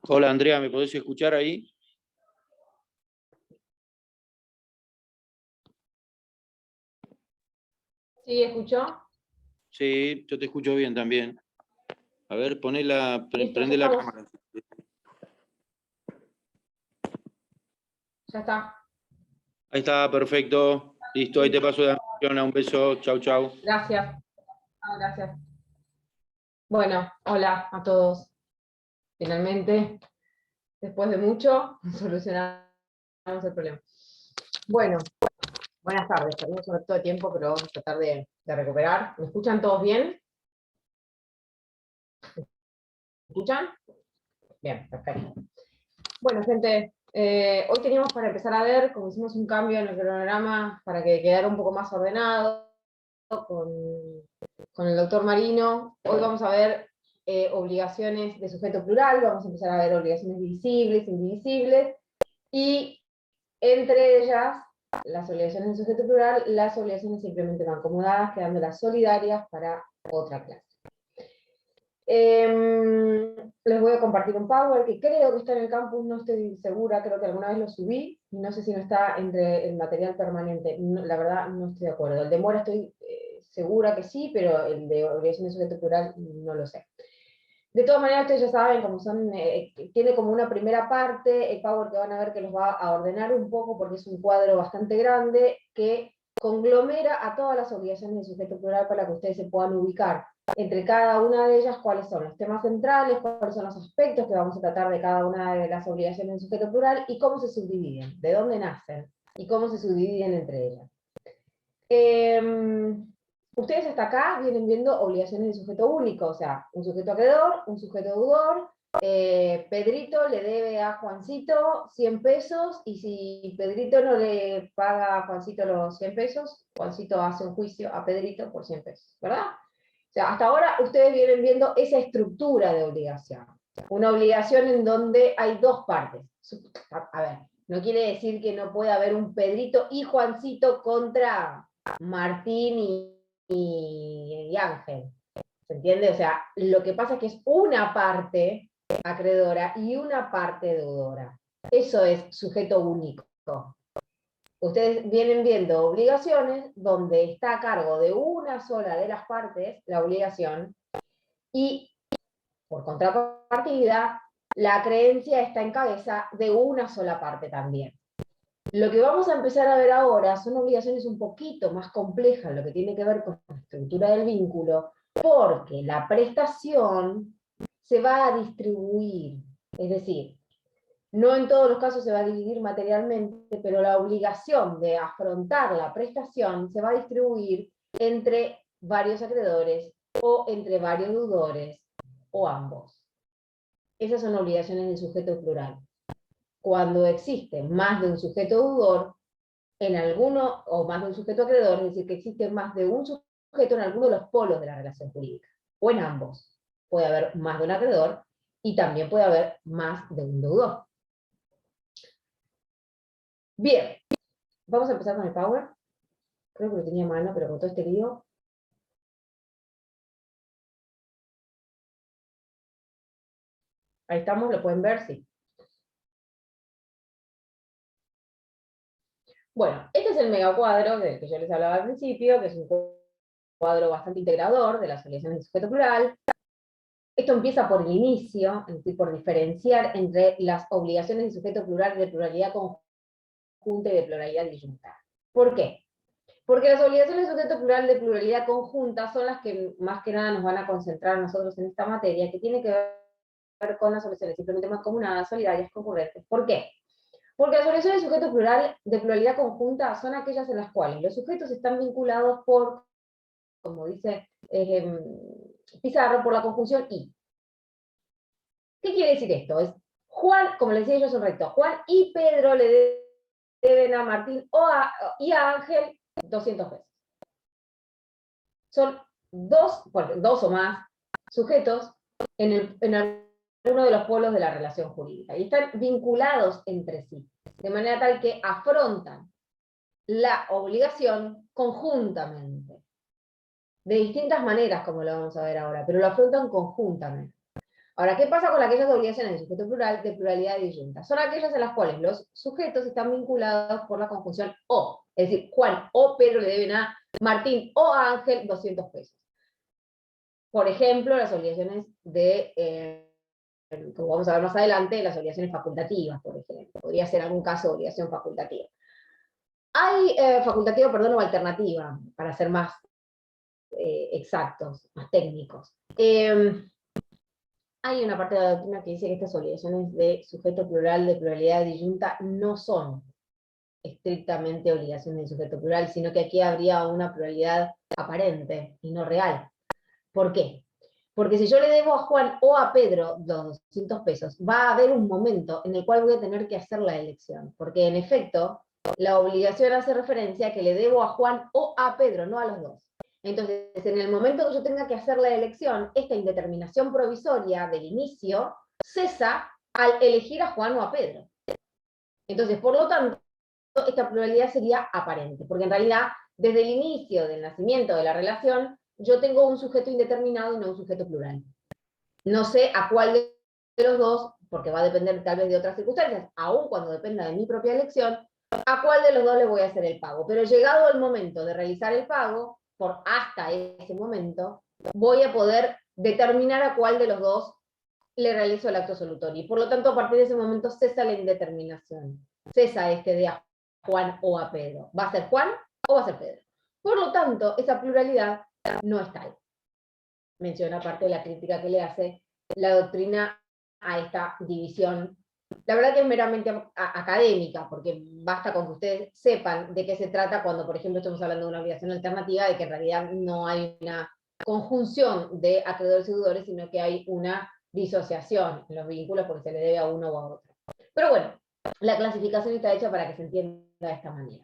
Hola Andrea, ¿me podés escuchar ahí? ¿Sí escuchó? Sí, yo te escucho bien también. A ver, Listo, ya prende la estamos. cámara. Ya está. Ahí está, perfecto. Listo, ahí te paso la anfitriona. Un beso. Chau, chau. Gracias. Gracias. Bueno, hola a todos. Finalmente, después de mucho, solucionamos el problema. Bueno, buenas tardes. Perdimos un ratito de tiempo, pero vamos a tratar de recuperar. ¿Me escuchan todos bien? ¿Me escuchan? Bien, perfecto. Bueno, gente, hoy teníamos para empezar a ver, como hicimos un cambio en el cronograma para que quedara un poco más ordenado con el doctor Marino, hoy vamos a ver obligaciones de sujeto plural, vamos a empezar a ver obligaciones divisibles, indivisibles, y entre ellas, las obligaciones de sujeto plural, las obligaciones simplemente no acomodadas, quedando las solidarias para otra clase. Les voy a compartir un Power que creo que está en el campus, no estoy segura, creo que alguna vez lo subí, y no sé si no está entre el material permanente, no, la verdad no estoy de acuerdo. El de Mora estoy segura que sí, pero el de obligación de sujeto plural no lo sé. De todas maneras, ustedes ya saben, como son, tiene como una primera parte, el Power que van a ver que los va a ordenar un poco, porque es un cuadro bastante grande, que conglomera a todas las obligaciones de sujeto plural para que ustedes se puedan ubicar entre cada una de ellas cuáles son los temas centrales, cuáles son los aspectos que vamos a tratar de cada una de las obligaciones de sujeto plural y cómo se subdividen, de dónde nacen y cómo se subdividen entre ellas. Ustedes hasta acá vienen viendo obligaciones de sujeto único, o sea, un sujeto acreedor, un sujeto deudor. Pedrito le debe a Juancito 100 pesos y si Pedrito no le paga a Juancito los 100 pesos, Juancito hace un juicio a Pedrito por 100 pesos, ¿verdad? O sea, hasta ahora ustedes vienen viendo esa estructura de obligación. Una obligación en donde hay dos partes. A ver, no quiere decir que no pueda haber un Pedrito y Juancito contra Martín y Ángel. ¿Se entiende? O sea, lo que pasa es que es una parte acreedora y una parte deudora. Eso es sujeto único. Ustedes vienen viendo obligaciones donde está a cargo de una sola de las partes la obligación y, por contrapartida, la creencia está en cabeza de una sola parte también. Lo que vamos a empezar a ver ahora son obligaciones un poquito más complejas, lo que tiene que ver con la estructura del vínculo, porque la prestación se va a distribuir, es decir, no en todos los casos se va a dividir materialmente, pero la obligación de afrontar la prestación se va a distribuir entre varios acreedores o entre varios deudores o ambos. Esas son obligaciones del sujeto plural. Cuando existe más de un sujeto deudor, en alguno, o más de un sujeto acreedor, es decir, que existe más de un sujeto en alguno de los polos de la relación jurídica, o en ambos. Puede haber más de un acreedor y también puede haber más de un deudor. Bien, vamos a empezar con el Power. Creo que lo tenía a mano, pero con todo este lío. Ahí estamos, lo pueden ver, sí. Bueno, este es el megacuadro del que yo les hablaba al principio, que es un cuadro bastante integrador de las obligaciones de sujeto plural. Esto empieza por el inicio, es decir, por diferenciar entre las obligaciones de sujeto plural de pluralidad conjunta y de pluralidad disyunta. ¿Por qué? Porque las obligaciones de sujeto plural de pluralidad conjunta son las que más que nada nos van a concentrar nosotros en esta materia, que tiene que ver con las obligaciones simplemente mancomunadas, solidarias, concurrentes. ¿Por qué? Porque las obligaciones de sujeto plural de pluralidad conjunta son aquellas en las cuales los sujetos están vinculados por, como dice Pizarro, por la conjunción y. ¿Qué quiere decir esto? Es Juan, como les decía yo hace un rato, Juan y Pedro le deben a Martín y a Ángel 200 pesos. Son dos o más sujetos en alguno de los polos de la relación jurídica y están vinculados entre sí, de manera tal que afrontan la obligación conjuntamente, de distintas maneras, como lo vamos a ver ahora, pero lo afrontan conjuntamente. Ahora, ¿qué pasa con aquellas obligaciones de sujeto plural de pluralidad disyunta? Son aquellas en las cuales los sujetos están vinculados por la conjunción o. Es decir, Juan o Pedro le deben a Martín o a Ángel 200 pesos. Por ejemplo, las obligaciones de, como vamos a ver más adelante, las obligaciones facultativas, por ejemplo. Podría ser algún caso de obligación facultativa. Hay facultativa, perdón, o alternativa, para ser más exactos, más técnicos. Hay una parte de la doctrina que dice que estas obligaciones de sujeto plural, de pluralidad disyunta, no son estrictamente obligaciones de sujeto plural, sino que aquí habría una pluralidad aparente y no real. ¿Por qué? Porque si yo le debo a Juan o a Pedro 200 pesos, va a haber un momento en el cual voy a tener que hacer la elección, porque en efecto, la obligación hace referencia a que le debo a Juan o a Pedro, no a los dos. Entonces, en el momento que yo tenga que hacer la elección, esta indeterminación provisoria del inicio cesa al elegir a Juan o a Pedro. Entonces, por lo tanto, esta pluralidad sería aparente, porque en realidad, desde el inicio del nacimiento de la relación, yo tengo un sujeto indeterminado y no un sujeto plural. No sé a cuál de los dos, porque va a depender tal vez de otras circunstancias, aun cuando dependa de mi propia elección, a cuál de los dos le voy a hacer el pago. Pero llegado el momento de realizar el pago, por hasta ese momento, voy a poder determinar a cuál de los dos le realizo el acto solutorio. Y por lo tanto, a partir de ese momento cesa la indeterminación. Cesa de a Juan o a Pedro. ¿Va a ser Juan o va a ser Pedro? Por lo tanto, esa pluralidad no es tal. Menciona parte de la crítica que le hace la doctrina a esta división. La verdad que es meramente académica, porque basta con que ustedes sepan de qué se trata cuando, por ejemplo, estamos hablando de una obligación alternativa, de que en realidad no hay una conjunción de acreedores y deudores, sino que hay una disociación en los vínculos porque se le debe a uno o a otro. Pero bueno, la clasificación está hecha para que se entienda de esta manera.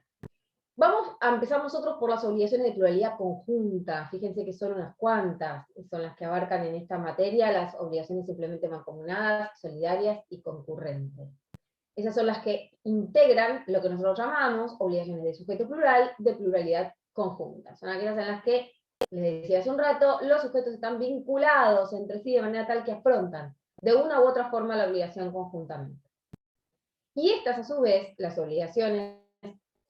Vamos a empezar nosotros por las obligaciones de pluralidad conjunta. Fíjense que son unas cuantas, son las que abarcan en esta materia las obligaciones simplemente mancomunadas, solidarias y concurrentes. Esas son las que integran lo que nosotros llamamos obligaciones de sujeto plural, de pluralidad conjunta. Son aquellas en las que, les decía hace un rato, los sujetos están vinculados entre sí de manera tal que afrontan de una u otra forma la obligación conjuntamente. Y estas, a su vez, las obligaciones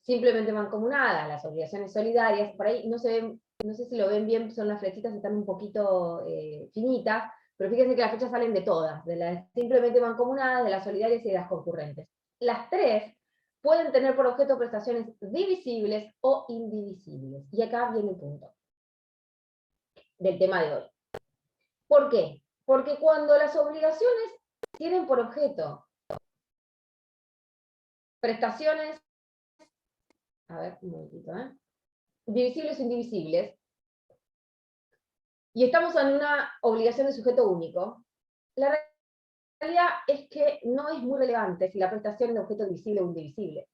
simplemente mancomunadas, las obligaciones solidarias, por ahí no se ven, no sé si lo ven bien, son las flechitas, están un poquito finitas, pero fíjense que las flechas salen de todas, de las simplemente mancomunadas, de las solidarias y de las concurrentes. Las tres pueden tener por objeto prestaciones divisibles o indivisibles. Y acá viene el punto del tema de hoy. ¿Por qué? Porque cuando las obligaciones tienen por objeto prestaciones, a ver, un momentito, divisibles o indivisibles, y estamos en una obligación de sujeto único, la realidad es que no es muy relevante si la prestación es de objeto divisible o indivisible.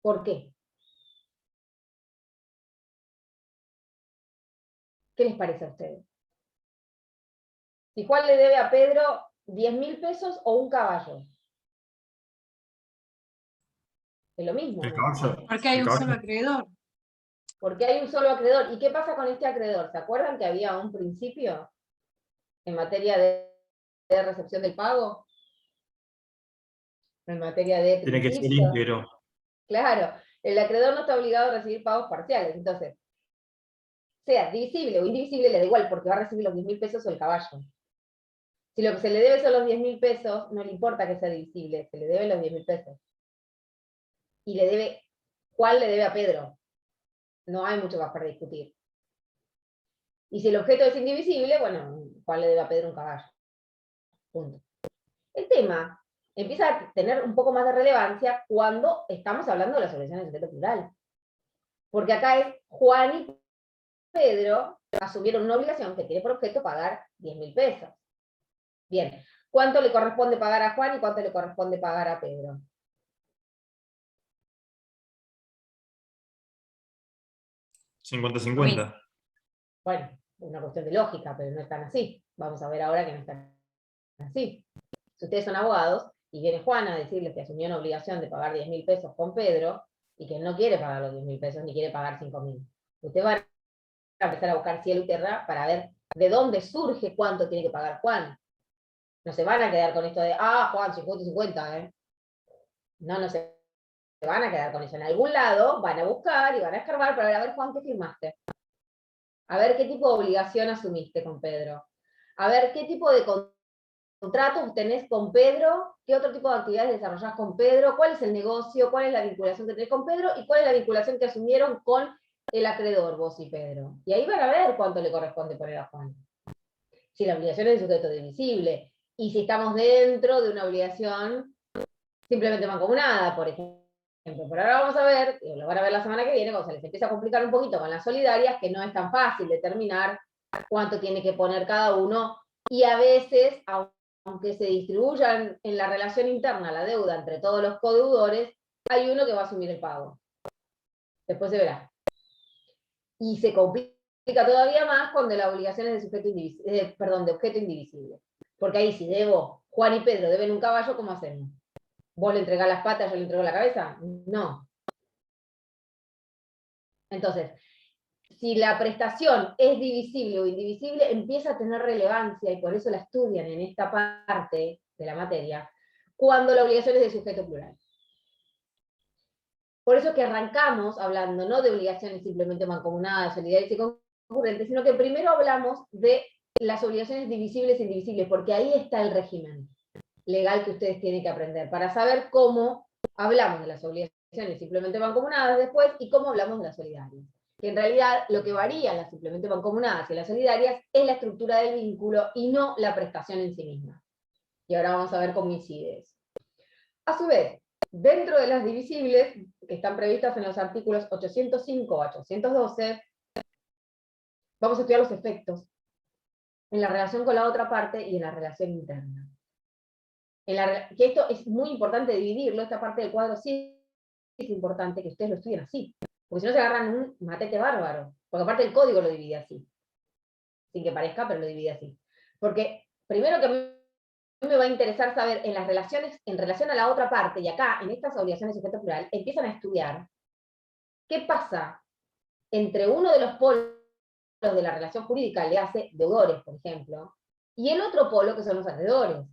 ¿Por qué? ¿Qué les parece a ustedes? Si Juan le debe a Pedro 10.000 pesos o un caballo. Es lo mismo, El ¿no? caballo. Porque hay El un caballo. solo acreedor. Porque hay un solo acreedor. ¿Y qué pasa con este acreedor? ¿Se acuerdan que había un principio en materia de recepción del pago? En materia de Tiene que ser principio. íntegro. Claro, el acreedor no está obligado a recibir pagos parciales. Entonces, sea divisible o indivisible, le da igual, porque va a recibir los 10.000 pesos o el caballo. Si lo que se le debe son los 10.000 pesos, no le importa que sea divisible, se le debe los 10.000 pesos. Y le debe, ¿cuál le debe a Pedro? No hay mucho más para discutir. Y si el objeto es indivisible, bueno, ¿cuál le debe a Pedro un caballo? Punto. El tema empieza a tener un poco más de relevancia cuando estamos hablando de las obligaciones de sujeto plural. Porque acá es Juan y Pedro asumieron una obligación que tiene por objeto pagar 10.000 pesos. Bien, ¿cuánto le corresponde pagar a Juan y cuánto le corresponde pagar a Pedro? $50-50. Bueno, es una cuestión de lógica, pero no es tan así. Vamos a ver ahora que no es tan así. Si ustedes son abogados y viene Juan a decirles que asumió una obligación de pagar 10.000 pesos con Pedro y que no quiere pagar los 10.000 pesos ni quiere pagar 5.000, ustedes van empezar a buscar cielo y tierra para ver de dónde surge cuánto tiene que pagar Juan. No se van a quedar con esto de, Juan, 50-50, ¿eh? No se van a quedar con eso. En algún lado van a buscar y van a escarbar para ver, a ver, Juan, ¿qué firmaste? A ver qué tipo de obligación asumiste con Pedro. A ver qué tipo de contratos tenés con Pedro, qué otro tipo de actividades desarrollás con Pedro, cuál es el negocio, cuál es la vinculación que tenés con Pedro y cuál es la vinculación que asumieron con el acreedor, vos y Pedro. Y ahí van a ver cuánto le corresponde poner a Juan. Si la obligación es de sujeto divisible y si estamos dentro de una obligación simplemente mancomunada, por ejemplo. Pero ahora vamos a ver, y lo van a ver la semana que viene, cuando se les empieza a complicar un poquito con las solidarias, que no es tan fácil determinar cuánto tiene que poner cada uno, y a veces, aunque se distribuyan en la relación interna la deuda entre todos los codeudores, hay uno que va a asumir el pago. Después se verá. Y se complica todavía más cuando la obligación es de sujeto indivisible, de objeto indivisible. Porque ahí si debo, Juan y Pedro deben un caballo, ¿cómo hacemos? ¿Vos le entregás las patas, yo le entrego la cabeza? No. Entonces, si la prestación es divisible o indivisible, empieza a tener relevancia, y por eso la estudian en esta parte de la materia, cuando la obligación es de sujeto plural. Por eso que arrancamos hablando no de obligaciones simplemente mancomunadas, solidarias y concurrentes, sino que primero hablamos de las obligaciones divisibles e indivisibles, porque ahí está el régimen legal que ustedes tienen que aprender, para saber cómo hablamos de las obligaciones simplemente mancomunadas después y cómo hablamos de las solidarias. Que en realidad lo que varía en las simplemente mancomunadas y las solidarias es la estructura del vínculo y no la prestación en sí misma. Y ahora vamos a ver cómo incide eso. A su vez, dentro de las divisibles, que están previstas en los artículos 805 a 812, vamos a estudiar los efectos en la relación con la otra parte y en la relación interna. Que esto es muy importante dividirlo, esta parte del cuadro sí es importante que ustedes lo estudien así, porque si no se agarran un matete bárbaro, porque aparte el código lo divide así, sin que parezca, pero lo divide así. Porque primero que a mí me va a interesar saber en las relaciones, en relación a la otra parte, y acá, en estas obligaciones de sujeto plural, empiezan a estudiar qué pasa entre uno de los polos de la relación jurídica, le hace deudores, por ejemplo, y el otro polo que son los acreedores.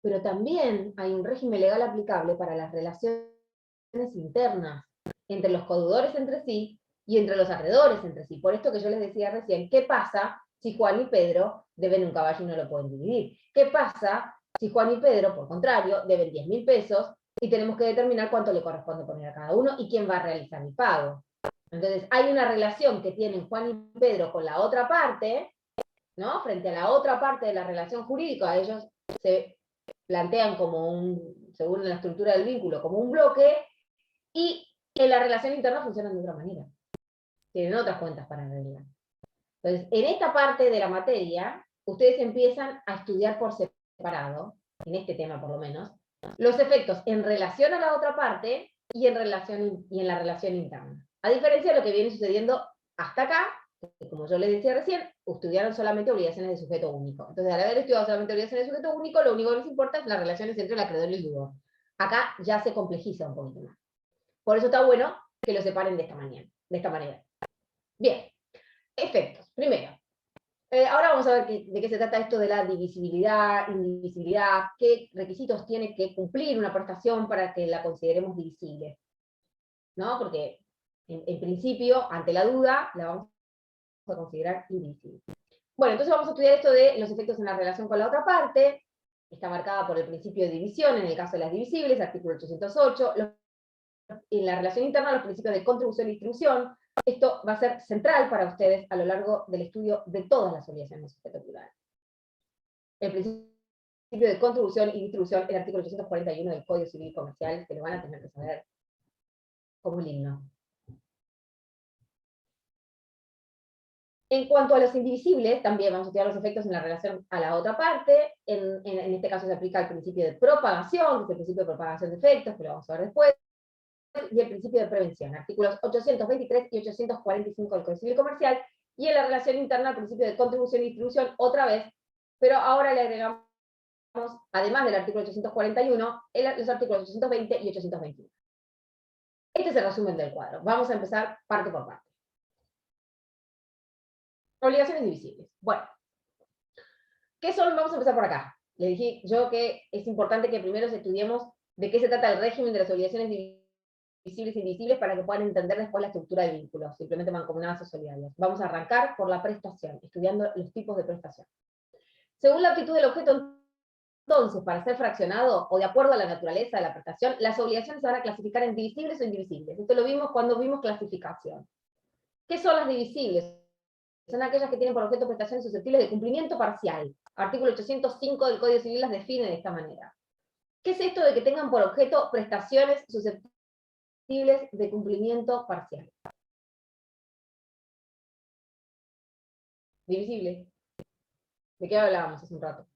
Pero también hay un régimen legal aplicable para las relaciones internas, entre los codeudores entre sí y entre los acreedores entre sí. Por esto que yo les decía recién, ¿qué pasa si Juan y Pedro deben un caballo y no lo pueden dividir? ¿Qué pasa si Juan y Pedro, por contrario, deben 10.000 pesos y tenemos que determinar cuánto le corresponde poner a cada uno y quién va a realizar el pago? Entonces, hay una relación que tienen Juan y Pedro con la otra parte, ¿no? Frente a la otra parte de la relación jurídica, ellos se plantean como según la estructura del vínculo, como un bloque, y en la relación interna funcionan de otra manera. Tienen otras cuentas para arreglar. Entonces, en esta parte de la materia, ustedes empiezan a estudiar por separado, en este tema por lo menos, los efectos en relación a la otra parte y en la relación interna. A diferencia de lo que viene sucediendo hasta acá, que como yo les decía recién, estudiaron solamente obligaciones de sujeto único. Entonces, al haber estudiado solamente obligaciones de sujeto único, lo único que les importa es las relaciones entre el acreedor y el deudor. Acá ya se complejiza un poquito más. Por eso está bueno que lo separen de esta manera. Bien, efectos. Primero, ahora vamos a ver de qué se trata esto de la divisibilidad, indivisibilidad, qué requisitos tiene que cumplir una prestación para que la consideremos divisible. ¿No? Porque, en principio, ante la duda, la vamos a considerar indivisible. Bueno, entonces vamos a estudiar esto de los efectos en la relación con la otra parte. Está marcada por el principio de división, en el caso de las divisibles, artículo 808. En la relación interna, los principios de contribución y distribución. Esto va a ser central para ustedes a lo largo del estudio de todas las obligaciones de sujeto plural. El principio de contribución y distribución, el artículo 841 del Código Civil y Comercial, que lo van a tener que saber como un himno. En cuanto a los indivisibles, también vamos a estudiar los efectos en la relación a la otra parte. En este caso se aplica el principio de propagación, que es el principio de propagación de efectos, que lo vamos a ver después, y el principio de prevención, artículos 823 y 845 del Código Civil y Comercial, y en la relación interna el principio de contribución y distribución otra vez, pero ahora le agregamos, además del artículo 841, los artículos 820 y 821. Este es el resumen del cuadro. Vamos a empezar parte por parte. Obligaciones divisibles. Bueno, ¿qué son? Vamos a empezar por acá. Les dije yo que es importante que primero estudiemos de qué se trata el régimen de las obligaciones divisibles y indivisibles para que puedan entender después la estructura de vínculos, simplemente mancomunadas o solidarias. Vamos a arrancar por la prestación, estudiando los tipos de prestación. Según la aptitud del objeto, entonces, para ser fraccionado, o de acuerdo a la naturaleza de la prestación, las obligaciones se van a clasificar en divisibles o indivisibles. Esto lo vimos cuando vimos clasificación. ¿Qué son las divisibles? Son aquellas que tienen por objeto prestaciones susceptibles de cumplimiento parcial. Artículo 805 del Código Civil las define de esta manera. ¿Qué es esto de que tengan por objeto prestaciones susceptibles de cumplimiento parcial? Divisible. ¿De qué hablábamos hace un rato?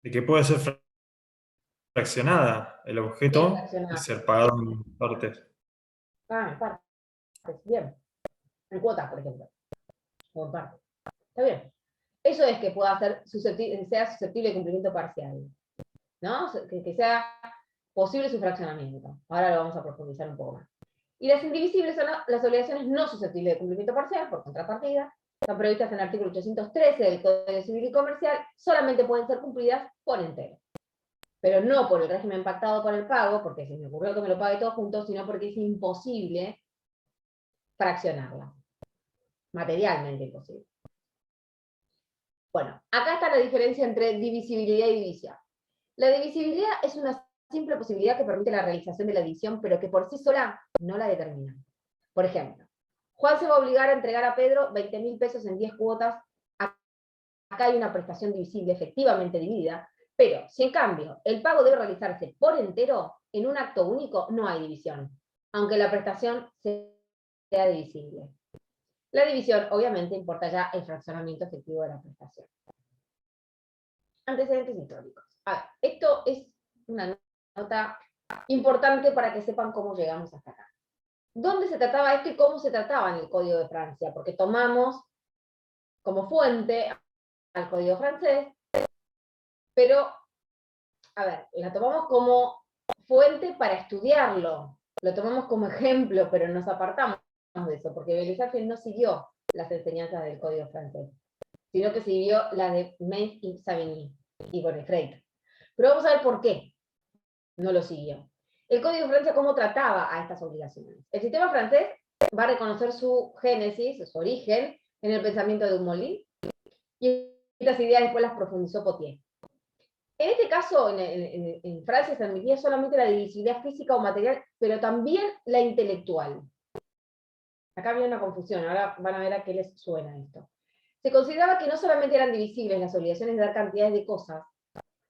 De que puede ser fraccionada el Bien, objeto y fraccionada. ser pagado en partes. En partes. Bien. En cuotas, por ejemplo. O en partes. Está bien. Eso es que pueda ser sea susceptible de cumplimiento parcial. ¿No? Que sea posible su fraccionamiento. Ahora lo vamos a profundizar un poco más. Y las indivisibles son las obligaciones no susceptibles de cumplimiento parcial, por contrapartida. Están previstas en el artículo 813 del Código Civil y Comercial, solamente pueden ser cumplidas por entero. Pero no por el régimen pactado por el pago, porque se me ocurrió que me lo pague todo junto, sino porque es imposible fraccionarla. Materialmente imposible. Bueno, acá está la diferencia entre divisibilidad y división. La divisibilidad es una simple posibilidad que permite la realización de la división, pero que por sí sola no la determina. Por ejemplo, Juan se va a obligar a entregar a Pedro 20.000 pesos en 10 cuotas. Acá hay una prestación divisible efectivamente dividida, pero si en cambio el pago debe realizarse por entero, en un acto único no hay división, aunque la prestación sea divisible. La división obviamente importa ya el fraccionamiento efectivo de la prestación. Antecedentes históricos. Esto es una nota importante para que sepan cómo llegamos hasta acá. ¿Dónde se trataba esto y cómo se trataba en el Código de Francia? Porque tomamos como fuente al Código francés, pero, a ver, la tomamos como fuente para estudiarlo, lo tomamos como ejemplo, pero nos apartamos de eso, porque Belisario no siguió las enseñanzas del Código francés, sino que siguió la de Metz y Savigny, y Bonefreitas. Pero vamos a ver por qué no lo siguió. El Código de Francia, ¿cómo trataba a estas obligaciones? El sistema francés va a reconocer su génesis, su origen, en el pensamiento de Dumoulin, y estas ideas después las profundizó Potier. En este caso, en Francia se admitía solamente la divisibilidad física o material, pero también la intelectual. Acá había una confusión, ahora van a ver a qué les suena esto. Se consideraba que no solamente eran divisibles las obligaciones de dar cantidades de cosas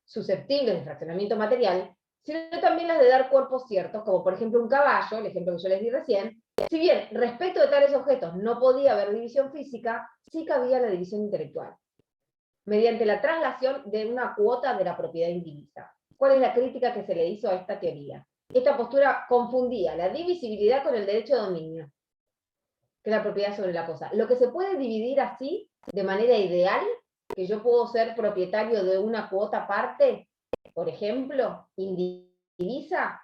susceptibles de fraccionamiento material, sino también las de dar cuerpos ciertos, como por ejemplo un caballo, el ejemplo que yo les di recién. Si bien respecto de tales objetos no podía haber división física, sí cabía la división intelectual, mediante la traslación de una cuota de la propiedad indivisa. ¿Cuál es la crítica que se le hizo a esta teoría? Esta postura confundía la divisibilidad con el derecho de dominio, que es la propiedad sobre la cosa. Lo que se puede dividir así, de manera ideal, que yo puedo ser propietario de una cuota parte, por ejemplo, indivisa,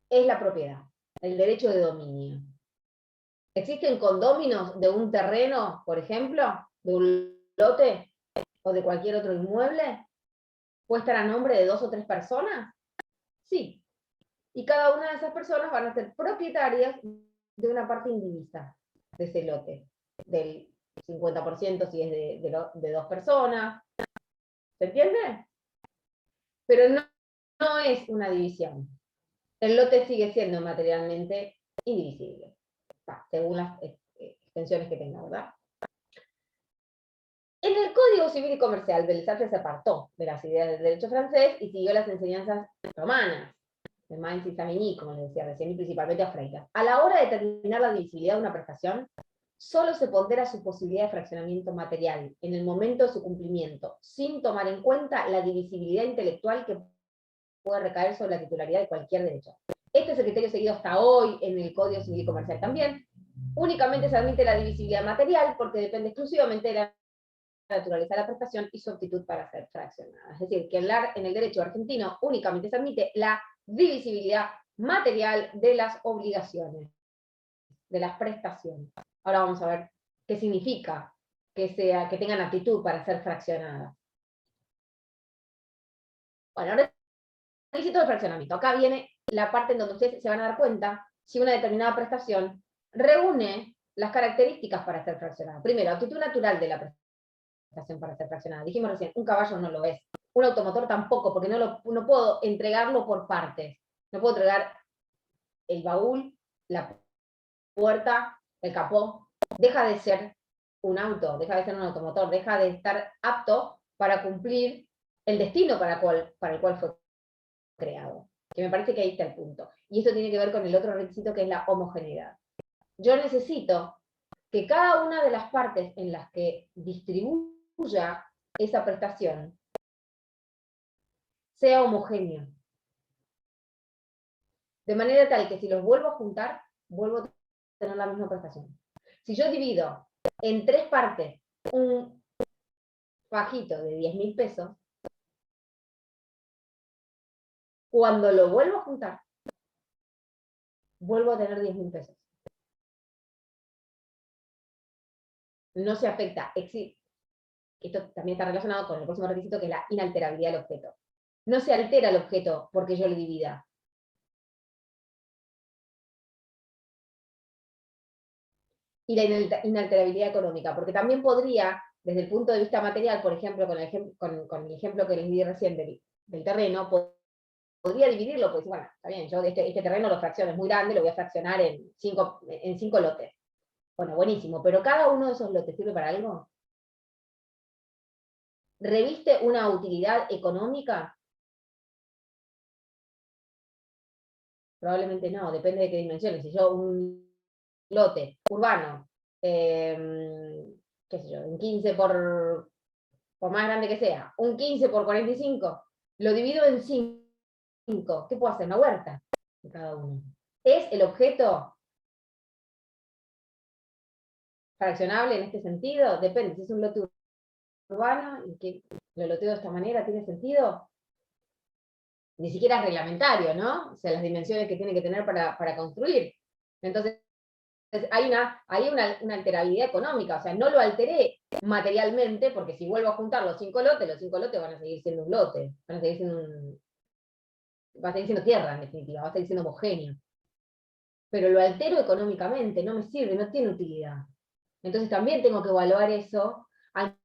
es la propiedad, el derecho de dominio. ¿Existen condóminos de un terreno, por ejemplo, de un lote o de cualquier otro inmueble? ¿Puede estar a nombre de 2 o 3 personas? Sí. Y cada una de esas personas van a ser propietarias de una parte indivisa de ese lote, del 50% si es de 2 personas. ¿Se entiende? Pero no es una división. El lote sigue siendo materialmente indivisible, según las extensiones que tenga, ¿verdad? En el Código Civil y Comercial, Belisario se apartó de las ideas del derecho francés y siguió las enseñanzas romanas, de Metz y Savigny, como les decía recién, y principalmente a Freitas. A la hora de determinar la divisibilidad de una prestación, solo se pondera su posibilidad de fraccionamiento material en el momento de su cumplimiento, sin tomar en cuenta la divisibilidad intelectual que puede recaer sobre la titularidad de cualquier derecho. Este es el criterio seguido hasta hoy en el Código Civil y Comercial también. Únicamente se admite la divisibilidad material porque depende exclusivamente de la naturaleza de la prestación y su aptitud para ser fraccionada. Es decir, que en el derecho argentino únicamente se admite la divisibilidad material de las obligaciones. de las prestaciones. Ahora vamos a ver qué significa que tengan aptitud para ser fraccionadas. Bueno, requisito de fraccionamiento. Acá viene la parte en donde ustedes se van a dar cuenta si una determinada prestación reúne las características para ser fraccionada. Primero, aptitud natural de la prestación para ser fraccionada. Dijimos recién, un caballo no lo es. Un automotor tampoco, porque no puedo entregarlo por partes. No puedo entregar el baúl, la puerta, el capó. Deja de ser un auto, deja de ser un automotor, deja de estar apto para cumplir el destino para el cual fue creado. Que me parece que ahí está el punto. Y esto tiene que ver con el otro requisito, que es la homogeneidad. Yo necesito que cada una de las partes en las que distribuya esa prestación sea homogénea. De manera tal que si los vuelvo a juntar, vuelvo a tener la misma prestación. Si yo divido en 3 partes un fajito de 10.000 pesos, cuando lo vuelvo a juntar, vuelvo a tener 10.000 pesos. No se afecta. Esto también está relacionado con el próximo requisito, que es la inalterabilidad del objeto. No se altera el objeto porque yo lo divida. Y la inalterabilidad económica, porque también podría, desde el punto de vista material, por ejemplo, con el ejemplo que les di recién del terreno, podría dividirlo, pues bueno, está bien, yo este terreno lo fracciono, es muy grande, lo voy a fraccionar en 5 lotes. Bueno, buenísimo, pero cada uno de esos lotes sirve para algo. ¿Reviste una utilidad económica? Probablemente no, depende de qué dimensiones. Si yo un lote urbano, qué sé yo, un 15 por más grande que sea, un 15 por 45, lo divido en 5. ¿Qué puedo hacer? Una huerta de cada uno. ¿Es el objeto fraccionable en este sentido? Depende, si es un lote urbano y que lo loteo de esta manera, ¿tiene sentido? Ni siquiera es reglamentario, ¿no? O sea, las dimensiones que tiene que tener para construir. Entonces, hay una alterabilidad económica, o sea, no lo alteré materialmente, porque si vuelvo a juntar los 5 lotes van a seguir siendo un lote, van a seguir siendo va a seguir siendo tierra, en definitiva, va a seguir siendo homogéneo. Pero lo altero económicamente, no me sirve, no tiene utilidad. Entonces también tengo que evaluar eso al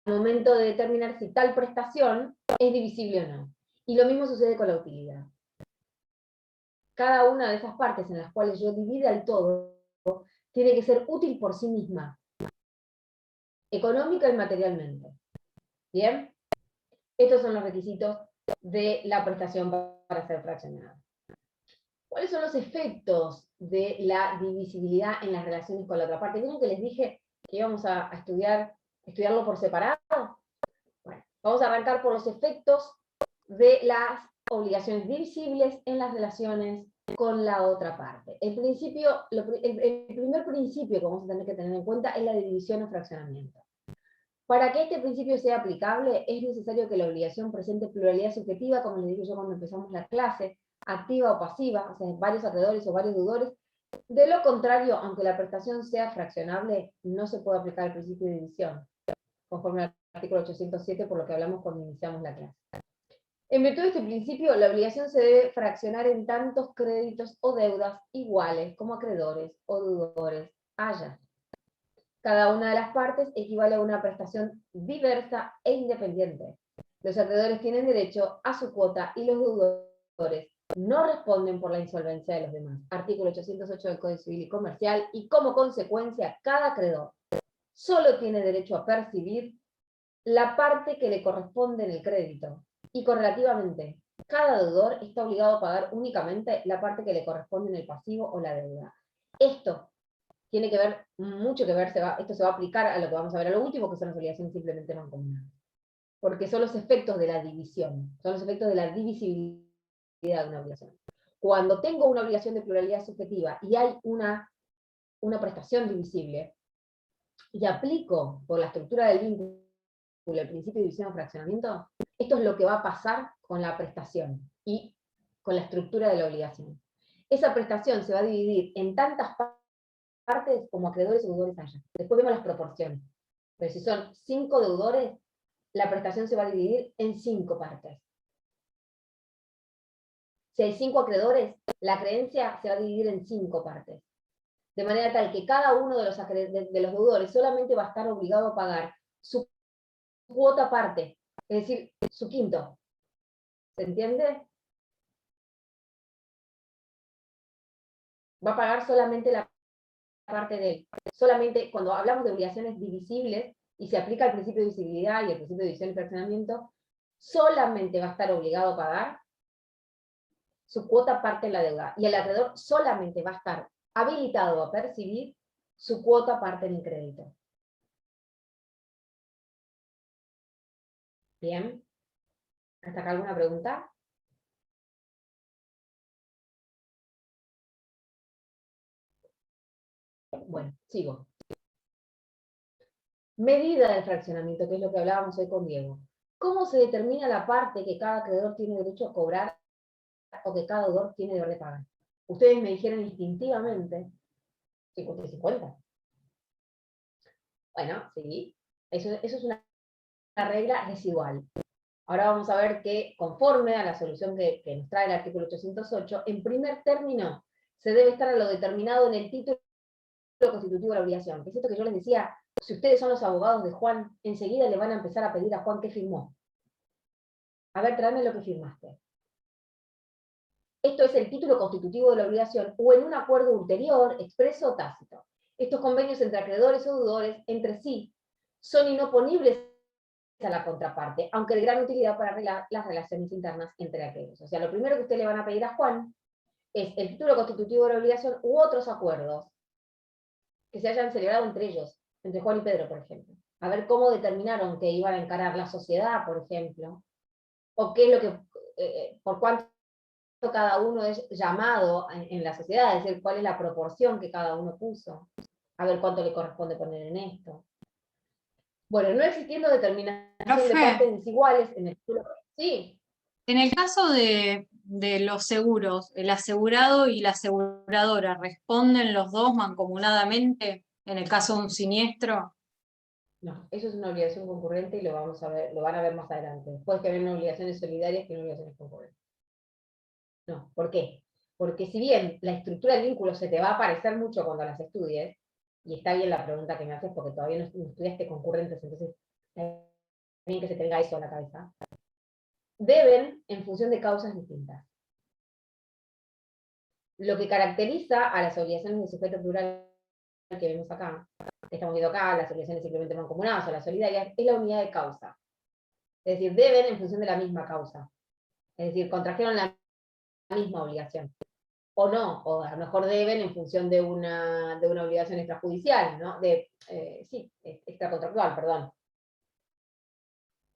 momento de determinar si tal prestación es divisible o no. Y lo mismo sucede con la utilidad. Cada una de esas partes en las cuales yo divida el todo tiene que ser útil por sí misma, económica y materialmente. ¿Bien? Estos son los requisitos de la prestación para ser fraccionada. ¿Cuáles son los efectos de la divisibilidad en las relaciones con la otra parte? ¿Vieron que les dije que íbamos a estudiarlo por separado? Bueno, vamos a arrancar por los efectos de las obligaciones divisibles en las relaciones con la otra parte. El primer principio que vamos a tener que tener en cuenta es la de división o fraccionamiento. Para que este principio sea aplicable, es necesario que la obligación presente pluralidad subjetiva, como les dije yo cuando empezamos la clase, activa o pasiva, o sea, varios acreedores o varios deudores. De lo contrario, aunque la prestación sea fraccionable, no se puede aplicar el principio de división, conforme al artículo 807, por lo que hablamos cuando iniciamos la clase. En virtud de este principio, la obligación se debe fraccionar en tantos créditos o deudas iguales como acreedores o deudores haya. Cada una de las partes equivale a una prestación diversa e independiente. Los acreedores tienen derecho a su cuota y los deudores no responden por la insolvencia de los demás. Artículo 808 del Código Civil y Comercial, y como consecuencia, cada acreedor solo tiene derecho a percibir la parte que le corresponde en el crédito, y correlativamente, cada deudor está obligado a pagar únicamente la parte que le corresponde en el pasivo o la deuda. Esto tiene que ver, mucho que ver, esto se va a aplicar a lo que vamos a ver a lo último, que son las obligaciones simplemente mancomunadas. Porque son los efectos de la división, son los efectos de la divisibilidad de una obligación. Cuando tengo una obligación de pluralidad subjetiva y hay una prestación divisible, y aplico por la estructura del vínculo el principio de división o fraccionamiento, esto es lo que va a pasar con la prestación y con la estructura de la obligación. Esa prestación se va a dividir en tantas partes como acreedores y deudores haya. Después vemos las proporciones. Pero si son 5 deudores, la prestación se va a dividir en 5 partes. Si hay 5 acreedores, la creencia se va a dividir en 5 partes. De manera tal que cada uno de los deudores solamente va a estar obligado a pagar su cuota parte, es decir, su quinto. ¿Se entiende? Va a pagar solamente la parte de él. Solamente cuando hablamos de obligaciones divisibles, y se aplica el principio de divisibilidad y el principio de división y fraccionamiento, solamente va a estar obligado a pagar su cuota parte en la deuda. Y el acreedor solamente va a estar habilitado a percibir su cuota parte en el crédito. Bien. ¿Hasta acá alguna pregunta? Bueno, sigo. Medida del fraccionamiento, que es lo que hablábamos hoy con Diego. ¿Cómo se determina la parte que cada acreedor tiene derecho a cobrar o que cada deudor tiene deber de pagar? Ustedes me dijeron instintivamente 50 y 50. Bueno, sí, eso es una regla residual. Ahora vamos a ver que, conforme a la solución que nos trae el artículo 808, en primer término se debe estar a lo determinado en el título constitutivo de la obligación. Que es esto que yo les decía, si ustedes son los abogados de Juan, enseguida le van a empezar a pedir a Juan qué firmó. A ver, tráeme lo que firmaste. Esto es el título constitutivo de la obligación o en un acuerdo ulterior, expreso o tácito. Estos convenios entre acreedores o deudores entre sí son inoponibles a la contraparte, aunque de gran utilidad para arreglar las relaciones internas entre aquellos. O sea, lo primero que usted le van a pedir a Juan es el título constitutivo de la obligación u otros acuerdos que se hayan celebrado entre ellos, entre Juan y Pedro, por ejemplo. A ver cómo determinaron que iban a encarar la sociedad, por ejemplo, o qué es lo que, por cuánto cada uno es llamado en la sociedad, es decir, cuál es la proporción que cada uno puso, a ver cuánto le corresponde poner en esto. Bueno, no existiendo determinación de partes desiguales en el título. Sí. En el caso de los seguros, el asegurado y la aseguradora, ¿responden los dos mancomunadamente en el caso de un siniestro? No, eso es una obligación concurrente y lo vamos a ver, lo van a ver más adelante. Después que haber obligaciones solidarias que obligaciones concurrentes. No, ¿por qué? Porque si bien la estructura del vínculo se te va a parecer mucho cuando las estudies, y está bien la pregunta que me haces porque todavía no estudiaste concurrentes, entonces está bien que se tenga eso a la cabeza, deben en función de causas distintas. Lo que caracteriza a las obligaciones de sujeto plural que vemos acá, que estamos viendo acá, las obligaciones simplemente mancomunadas o las solidarias, es la unidad de causa. Es decir, deben en función de la misma causa. Es decir, contrajeron la misma obligación. O no, o a lo mejor deben en función de una obligación extrajudicial, ¿no? Sí, extracontractual, perdón.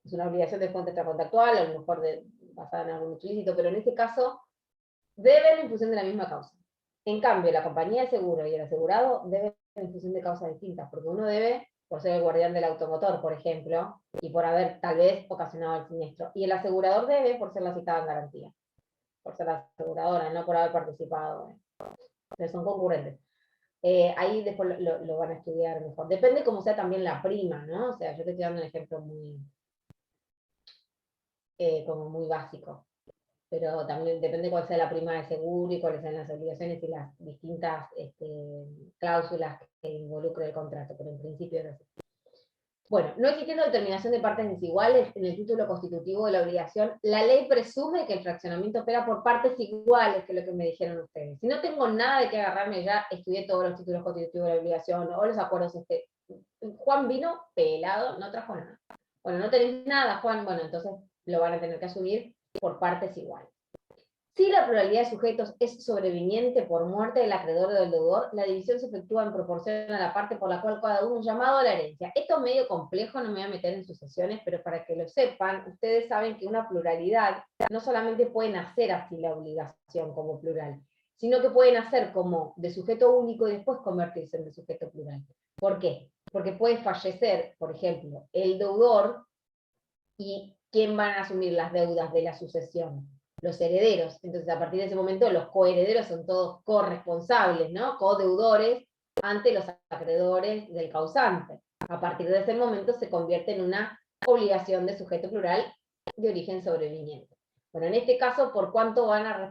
Es una obligación de fuente extracontractual, a lo mejor basada en algún hecho ilícito, pero en este caso deben en función de la misma causa. En cambio, la compañía de seguro y el asegurado deben en función de causas distintas, porque uno debe por ser el guardián del automotor, por ejemplo, y por haber tal vez ocasionado el siniestro. Y el asegurador debe por ser la citada en garantía, por ser la aseguradora, no por haber participado. Entonces son concurrentes. Ahí después lo van a estudiar mejor. Depende cómo sea también la prima, ¿no? O sea, yo te estoy dando un ejemplo como muy básico. Pero también depende cuál sea la prima de seguro y cuáles sean las obligaciones y las distintas cláusulas que involucre el contrato, pero en principio es así. Bueno, no existiendo determinación de partes desiguales en el título constitutivo de la obligación, la ley presume que el fraccionamiento opera por partes iguales, que es lo que me dijeron ustedes. Si no tengo nada de qué agarrarme, ya estudié todos los títulos constitutivos de la obligación o los acuerdos. Juan vino pelado, no trajo nada. Bueno, no tenés nada, Juan, bueno, entonces lo van a tener que asumir por partes iguales. Si la pluralidad de sujetos es sobreviniente por muerte del acreedor o del deudor, la división se efectúa en proporción a la parte por la cual cada uno es llamado a la herencia. Esto es medio complejo, no me voy a meter en sucesiones, pero para que lo sepan, ustedes saben que una pluralidad no solamente puede nacer así la obligación como plural, sino que puede nacer como de sujeto único y después convertirse en de sujeto plural. ¿Por qué? Porque puede fallecer, por ejemplo, el deudor y ¿quién van a asumir las deudas de la sucesión? Los herederos. Entonces, a partir de ese momento, los coherederos son todos corresponsables, ¿no? Codeudores ante los acreedores del causante. A partir de ese momento se convierte en una obligación de sujeto plural de origen sobreviniente. Bueno, en este caso, ¿por cuánto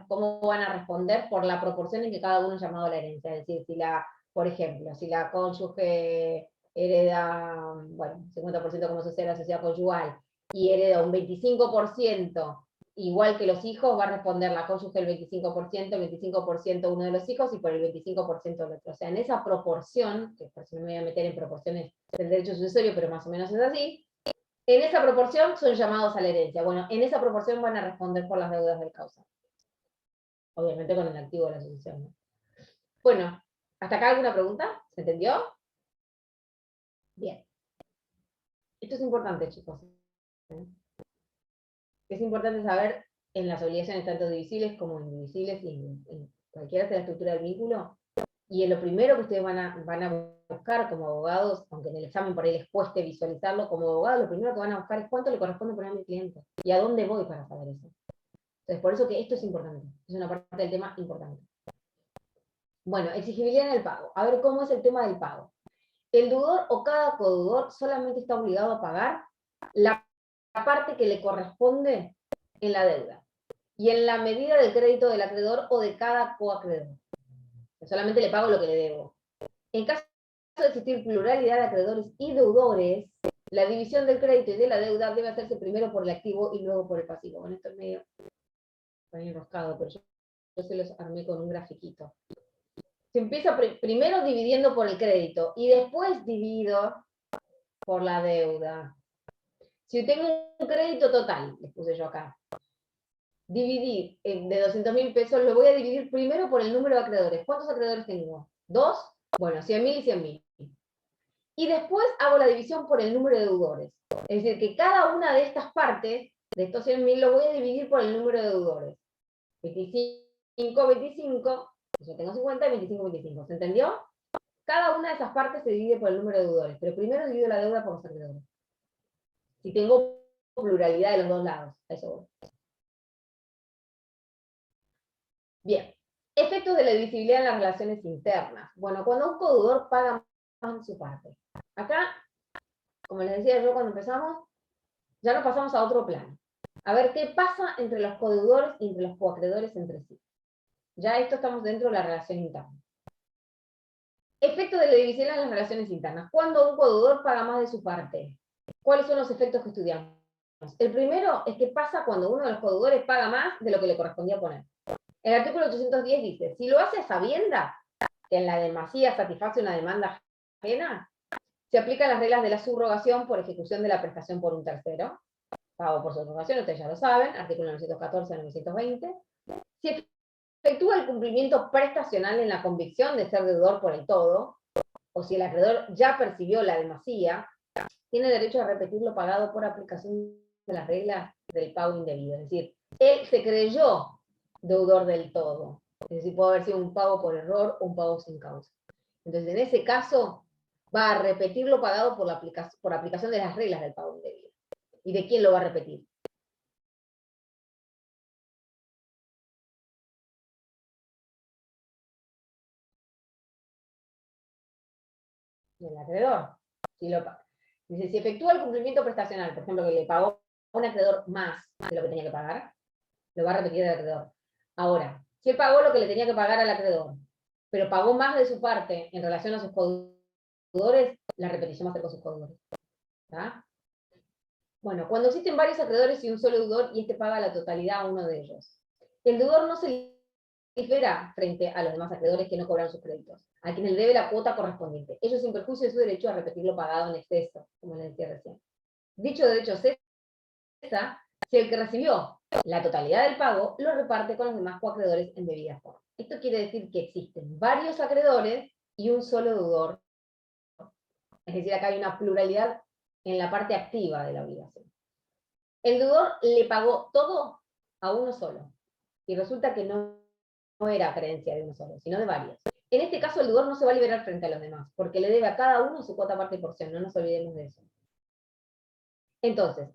cómo van a responder? Por la proporción en que cada uno es llamado a la herencia. Es decir, por ejemplo, si la cónyuge hereda, bueno, 50% como sucede en la sociedad conyugal, y hereda un 25%, igual que los hijos, va a responder la cónyuge el 25% uno de los hijos, y por el 25% el otro. O sea, en esa proporción, que por si no me voy a meter en proporciones del derecho sucesorio, pero más o menos es así, en esa proporción son llamados a la herencia. Bueno, en esa proporción van a responder por las deudas del causante. Obviamente con el activo de la sucesión, ¿no? Bueno, ¿hasta acá alguna pregunta? ¿Se entendió? Bien. Esto es importante, chicos. Es importante saber en las obligaciones tanto divisibles como indivisibles y en cualquiera sea la estructura del vínculo. Y en lo primero que ustedes van a buscar como abogados, aunque en el examen por ahí les cueste visualizarlo, como abogado, lo primero que van a buscar es cuánto le corresponde poner a mi cliente y a dónde voy para saber eso. Entonces, por eso que esto es importante. Es una parte del tema importante. Bueno, exigibilidad en el pago. A ver cómo es el tema del pago. El deudor o cada codeudor solamente está obligado a pagar la parte que le corresponde en la deuda y en la medida del crédito del acreedor o de cada coacreedor. Solamente le pago lo que le debo. En caso de existir pluralidad de acreedores y deudores, la división del crédito y de la deuda debe hacerse primero por el activo y luego por el pasivo. Bueno, esto es medio enroscado, pero yo se los armé con un grafiquito. Se empieza primero dividiendo por el crédito y después divido por la deuda. Si tengo un crédito total, les puse yo acá, dividir de 200.000 pesos, lo voy a dividir primero por el número de acreedores. ¿Cuántos acreedores tengo? ¿2? Bueno, 100.000 y 100.000. Y después hago la división por el número de deudores. Es decir, que cada una de estas partes, de estos 100.000, lo voy a dividir por el número de deudores. 25, 25, yo tengo 50 y 25, 25. ¿Se entendió? Cada una de esas partes se divide por el número de deudores, pero primero divido la deuda por los acreedores. Si tengo pluralidad de los dos lados, a eso voy. Bien, efectos de la divisibilidad en las relaciones internas. Bueno, cuando un codeudor paga más de su parte. Acá, como les decía yo cuando empezamos, ya nos pasamos a otro plano. A ver qué pasa entre los codeudores y entre los coacreedores entre sí. Ya esto estamos dentro de la relación interna. Efectos de la divisibilidad en las relaciones internas. Cuando un codeudor paga más de su parte. ¿Cuáles son los efectos que estudiamos? El primero es que pasa cuando uno de los codeudores paga más de lo que le correspondía poner. El artículo 810 dice, si lo hace a sabienda que en la demasía satisface una demanda ajena, se aplican las reglas de la subrogación por ejecución de la prestación por un tercero. Pago por subrogación, ustedes ya lo saben, artículo 914 a 920. Si efectúa el cumplimiento prestacional en la convicción de ser deudor por el todo, o si el acreedor ya percibió la demasía, tiene derecho a repetir lo pagado por aplicación de las reglas del pago indebido. Es decir, él se creyó deudor del todo. Es decir, puede haber sido un pago por error o un pago sin causa. Entonces, en ese caso, va a repetir lo pagado por aplicación de las reglas del pago indebido. ¿Y de quién lo va a repetir? Del acreedor. Dice, si efectúa el cumplimiento prestacional, por ejemplo, que le pagó a un acreedor más de lo que tenía que pagar, lo va a repetir del acreedor. Ahora, si él pagó lo que le tenía que pagar al acreedor, pero pagó más de su parte en relación a sus codeudores, la repetición va a ser con sus codeudores. ¿Está? Bueno, cuando existen varios acreedores y un solo deudor y este paga la totalidad a uno de ellos, el deudor no se libera frente a los demás acreedores que no cobraron sus créditos, a quienes debe la cuota correspondiente. Ello sin perjuicio de su derecho a repetir lo pagado en exceso, como les decía recién. Dicho derecho cesa si el que recibió la totalidad del pago lo reparte con los demás coacreedores en debida forma. Esto quiere decir que existen varios acreedores y un solo deudor. Es decir, acá hay una pluralidad en la parte activa de la obligación. El deudor le pagó todo a uno solo. Y resulta que no era creencia de uno solo, sino de varios. En este caso, el deudor no se va a liberar frente a los demás, porque le debe a cada uno su cuota, parte y porción. No nos olvidemos de eso. Entonces,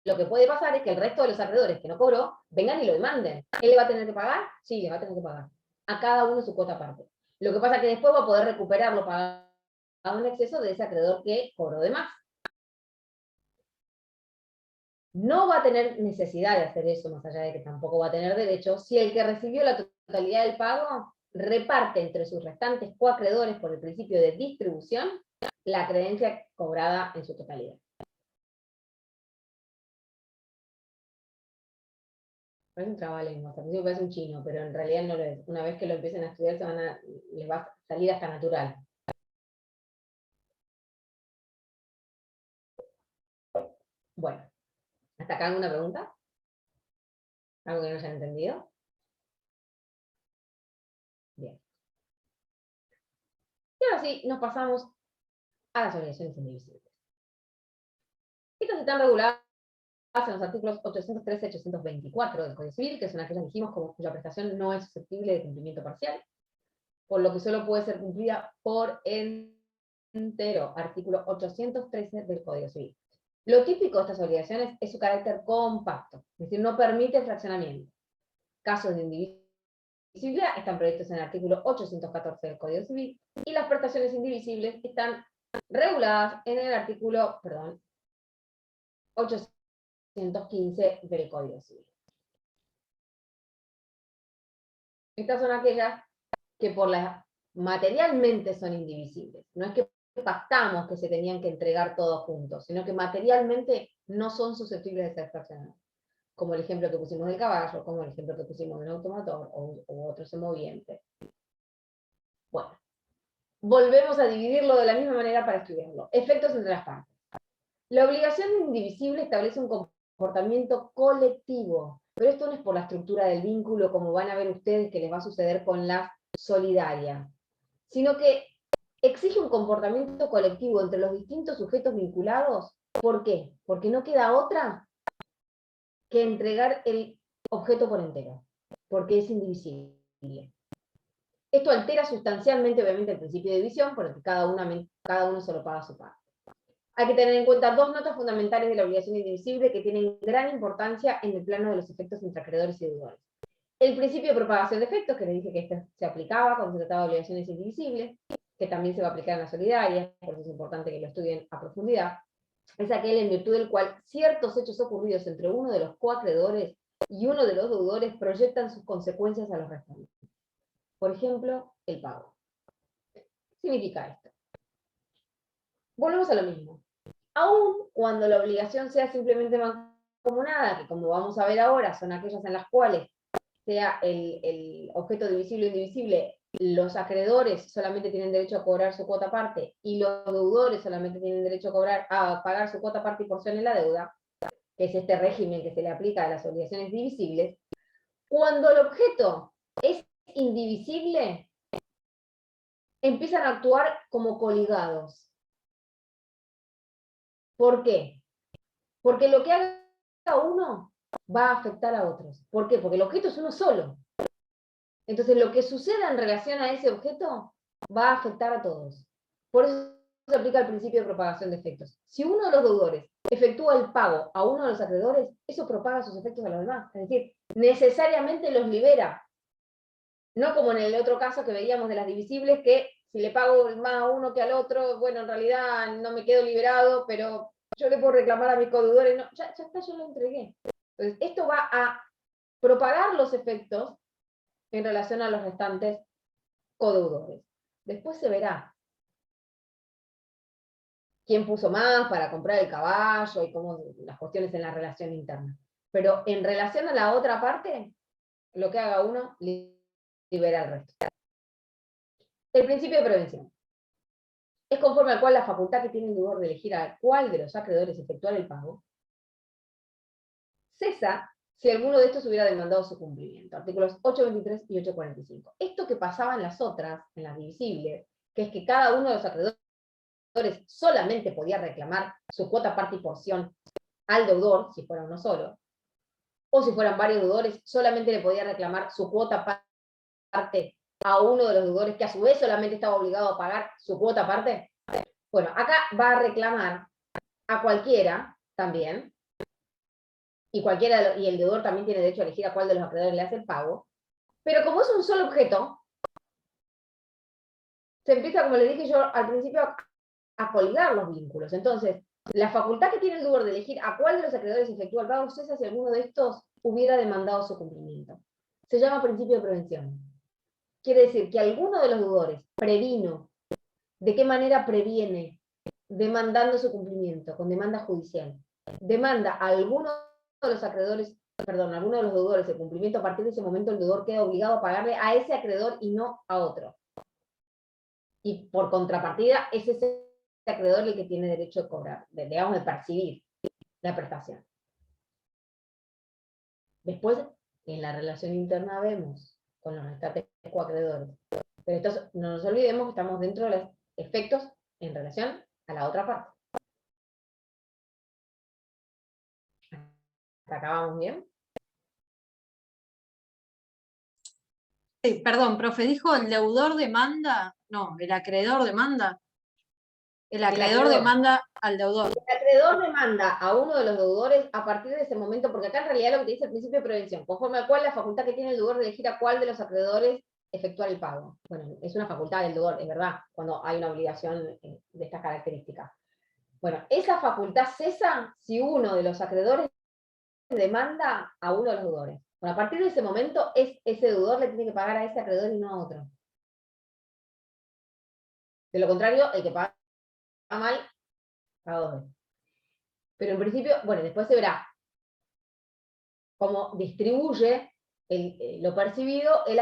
lo que puede pasar es que el resto de los acreedores que no cobró, vengan y lo demanden. ¿Él le va a tener que pagar? Sí, le va a tener que pagar. A cada uno su cuota aparte. Lo que pasa es que después va a poder recuperarlo pagado en exceso de ese acreedor que cobró de más. No va a tener necesidad de hacer eso, más allá de que tampoco va a tener derecho, si el que recibió la totalidad del pago reparte entre sus restantes coacreedores por el principio de distribución la creencia cobrada en su totalidad. Parece un trabalengua, parece un chino, pero en realidad no lo es. Una vez que lo empiecen a estudiar, les va a salir hasta natural. Bueno, ¿hasta acá alguna pregunta? ¿Algo que no hayan entendido? Bien. Y ahora sí, nos pasamos a las obligaciones indivisibles. Estas están reguladas en los artículos 813 y 824 del Código Civil, que son aquellas que dijimos cuya prestación no es susceptible de cumplimiento parcial, por lo que solo puede ser cumplida por entero, artículo 813 del Código Civil. Lo típico de estas obligaciones es su carácter compacto, es decir, no permite fraccionamiento. Casos de indivisibilidad están previstos en el artículo 814 del Código Civil, y las prestaciones indivisibles están reguladas en el artículo, 815 del Código Civil. Estas son aquellas que materialmente son indivisibles. No es que pactamos que se tenían que entregar todos juntos, sino que materialmente no son susceptibles de ser fraccionados. Como el ejemplo que pusimos del caballo, como el ejemplo que pusimos del automotor o otro semoviente. Bueno, volvemos a dividirlo de la misma manera para estudiarlo. Efectos entre las partes. La obligación indivisible establece un comportamiento colectivo, pero esto no es por la estructura del vínculo, como van a ver ustedes que les va a suceder con la solidaria, sino que exige un comportamiento colectivo entre los distintos sujetos vinculados. ¿Por qué? Porque no queda otra que entregar el objeto por entero, porque es indivisible. Esto altera sustancialmente, obviamente, el principio de división, porque cada uno solo paga su parte. Hay que tener en cuenta dos notas fundamentales de la obligación indivisible que tienen gran importancia en el plano de los efectos entre acreedores y deudores. El principio de propagación de efectos, que les dije que este se aplicaba cuando se trataba de obligaciones indivisibles, que también se va a aplicar en la solidaria, por eso es importante que lo estudien a profundidad, es aquel en virtud del cual ciertos hechos ocurridos entre uno de los coacreedores y uno de los deudores proyectan sus consecuencias a los restantes. Por ejemplo, el pago. ¿Qué significa esto? Volvemos a lo mismo. Aún cuando la obligación sea simplemente mancomunada, que como vamos a ver ahora son aquellas en las cuales sea el objeto divisible o indivisible, los acreedores solamente tienen derecho a cobrar su cuota parte y los deudores solamente tienen derecho a pagar su cuota parte y porción en la deuda, que es este régimen que se le aplica a las obligaciones divisibles. Cuando el objeto es indivisible, empiezan a actuar como coligados. ¿Por qué? Porque lo que haga uno va a afectar a otros. ¿Por qué? Porque el objeto es uno solo. Entonces lo que suceda en relación a ese objeto va a afectar a todos. Por eso se aplica el principio de propagación de efectos. Si uno de los deudores efectúa el pago a uno de los acreedores, eso propaga sus efectos a los demás. Es decir, necesariamente los libera. No como en el otro caso que veíamos de las divisibles, que si le pago más a uno que al otro, bueno, en realidad no me quedo liberado, pero yo le puedo reclamar a mis codeudores. No, ya está, yo lo entregué. Entonces, esto va a propagar los efectos en relación a los restantes codeudores. Después se verá quién puso más para comprar el caballo y cómo las cuestiones en la relación interna. Pero en relación a la otra parte, lo que haga uno libera al resto. El principio de prevención. Es conforme al cual la facultad que tiene el deudor de elegir a cuál de los acreedores efectuar el pago cesa si alguno de estos hubiera demandado su cumplimiento. Artículos 823 y 845. Esto que pasaba en las otras, en las divisibles, que es que cada uno de los acreedores solamente podía reclamar su cuota, parte y porción al deudor, si fuera uno solo, o si fueran varios deudores, solamente le podía reclamar su cuota parte a uno de los deudores, que a su vez solamente estaba obligado a pagar su cuota parte. Bueno, acá va a reclamar a cualquiera también, y el deudor también tiene derecho a elegir a cuál de los acreedores le hace el pago, pero como es un solo objeto, se empieza, como le dije yo al principio, a colgar los vínculos. Entonces, la facultad que tiene el deudor de elegir a cuál de los acreedores efectúa el pago cesa si alguno de estos hubiera demandado su cumplimiento. Se llama principio de prevención. Quiere decir que alguno de los deudores previno. ¿De qué manera previene? Demandando su cumplimiento, con demanda judicial. Demanda a alguno de los acreedores, perdón, a alguno de los deudores el cumplimiento. A partir de ese momento el deudor queda obligado a pagarle a ese acreedor y no a otro. Y por contrapartida, es ese acreedor el que tiene derecho de cobrar, digamos, de percibir la prestación. Después, en la relación interna vemos con los restantes coacreedores. Pero entonces, no nos olvidemos que estamos dentro de los efectos en relación a la otra parte. ¿Hasta acá vamos bien? Sí, perdón, profe, dijo el deudor demanda, no, el acreedor demanda. El acreedor demanda al deudor. El acreedor demanda a uno de los deudores a partir de ese momento, porque acá en realidad lo que dice el principio de prevención, conforme al cual la facultad que tiene el deudor de elegir a cuál de los acreedores efectuar el pago. Bueno, es una facultad del deudor, es verdad, cuando hay una obligación de estas características. Bueno, esa facultad cesa si uno de los acreedores demanda a uno de los deudores. Bueno, a partir de ese momento, ese deudor le tiene que pagar a ese acreedor y no a otro. De lo contrario, el que paga mal, paga dos veces. Pero en principio, bueno, después se verá cómo distribuye lo percibido el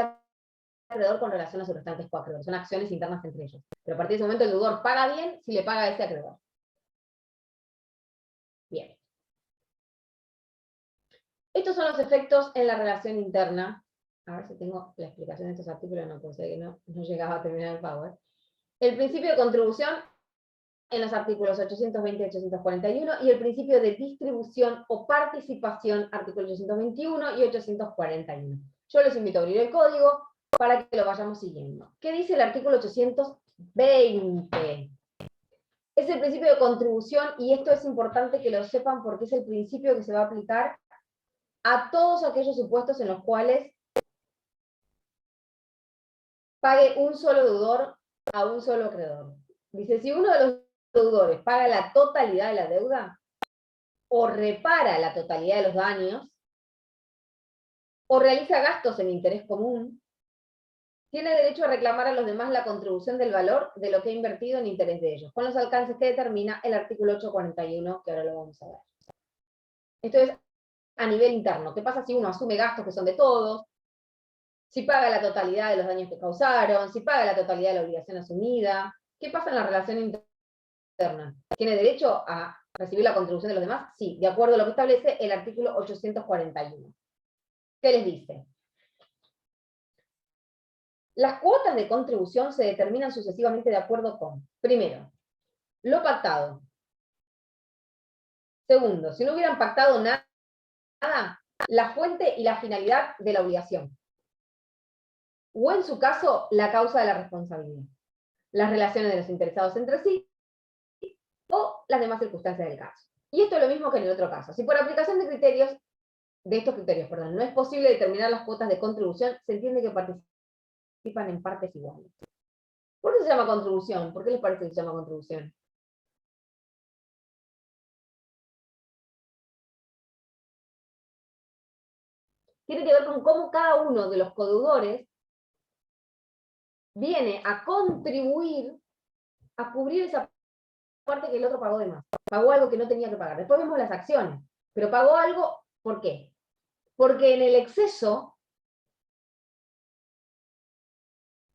acreedor con relación a sus restantes coacreedores. Son acciones internas entre ellos. Pero a partir de ese momento el deudor paga bien si le paga a ese acreedor. Bien. Estos son los efectos en la relación interna. A ver si tengo la explicación de estos artículos, no puede ser que no llegaba a terminar el PowerPoint. El principio de contribución en los artículos 820 y 841, y el principio de distribución o participación, artículos 821 y 841. Yo les invito a abrir el código para que lo vayamos siguiendo. ¿Qué dice el artículo 820? Es el principio de contribución, y esto es importante que lo sepan porque es el principio que se va a aplicar a todos aquellos supuestos en los cuales pague un solo deudor a un solo acreedor. Dice, si uno de los deudores paga la totalidad de la deuda, o repara la totalidad de los daños, o realiza gastos en interés común, tiene derecho a reclamar a los demás la contribución del valor de lo que ha invertido en interés de ellos, con los alcances que determina el artículo 841, que ahora lo vamos a ver. Esto es a nivel interno. ¿Qué pasa si uno asume gastos que son de todos? Si paga la totalidad de los daños que causaron, si paga la totalidad de la obligación asumida. ¿Qué pasa en la relación interna? ¿Tiene derecho a recibir la contribución de los demás? Sí, de acuerdo a lo que establece el artículo 841. ¿Qué les dice? Las cuotas de contribución se determinan sucesivamente de acuerdo con, primero, lo pactado. Segundo, si no hubieran pactado nada, la fuente y la finalidad de la obligación. O en su caso, la causa de la responsabilidad. Las relaciones de los interesados entre sí, o las demás circunstancias del caso. Y esto es lo mismo que en el otro caso. Si por aplicación de estos criterios, no es posible determinar las cuotas de contribución, se entiende que participan en partes iguales. ¿Por qué se llama contribución? ¿Por qué les parece que se llama contribución? Tiene que ver con cómo cada uno de los codeudores viene a contribuir a cubrir esa parte que el otro pagó de más. Pagó algo que no tenía que pagar. Después vemos las acciones, pero pagó algo, ¿por qué? Porque en el exceso,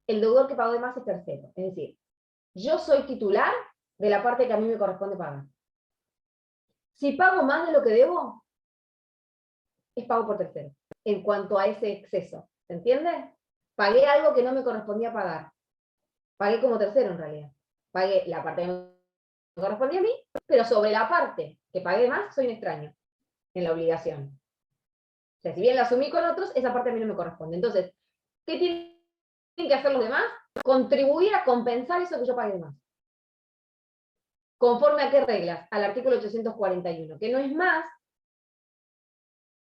el deudor que pagó de más es tercero. Es decir, yo soy titular de la parte que a mí me corresponde pagar. Si pago más de lo que debo, es pago por tercero, en cuanto a ese exceso. ¿Se entiende? Pagué algo que no me correspondía pagar. Pagué como tercero en realidad. Pagué la parte que me correspondía a mí, pero sobre la parte que pagué más, soy un extraño en la obligación. O sea, si bien la asumí con otros, esa parte a mí no me corresponde. Entonces, ¿qué tienen que hacer los demás? Contribuir a compensar eso que yo pagué de más. ¿Conforme a qué reglas? Al artículo 841, que no es más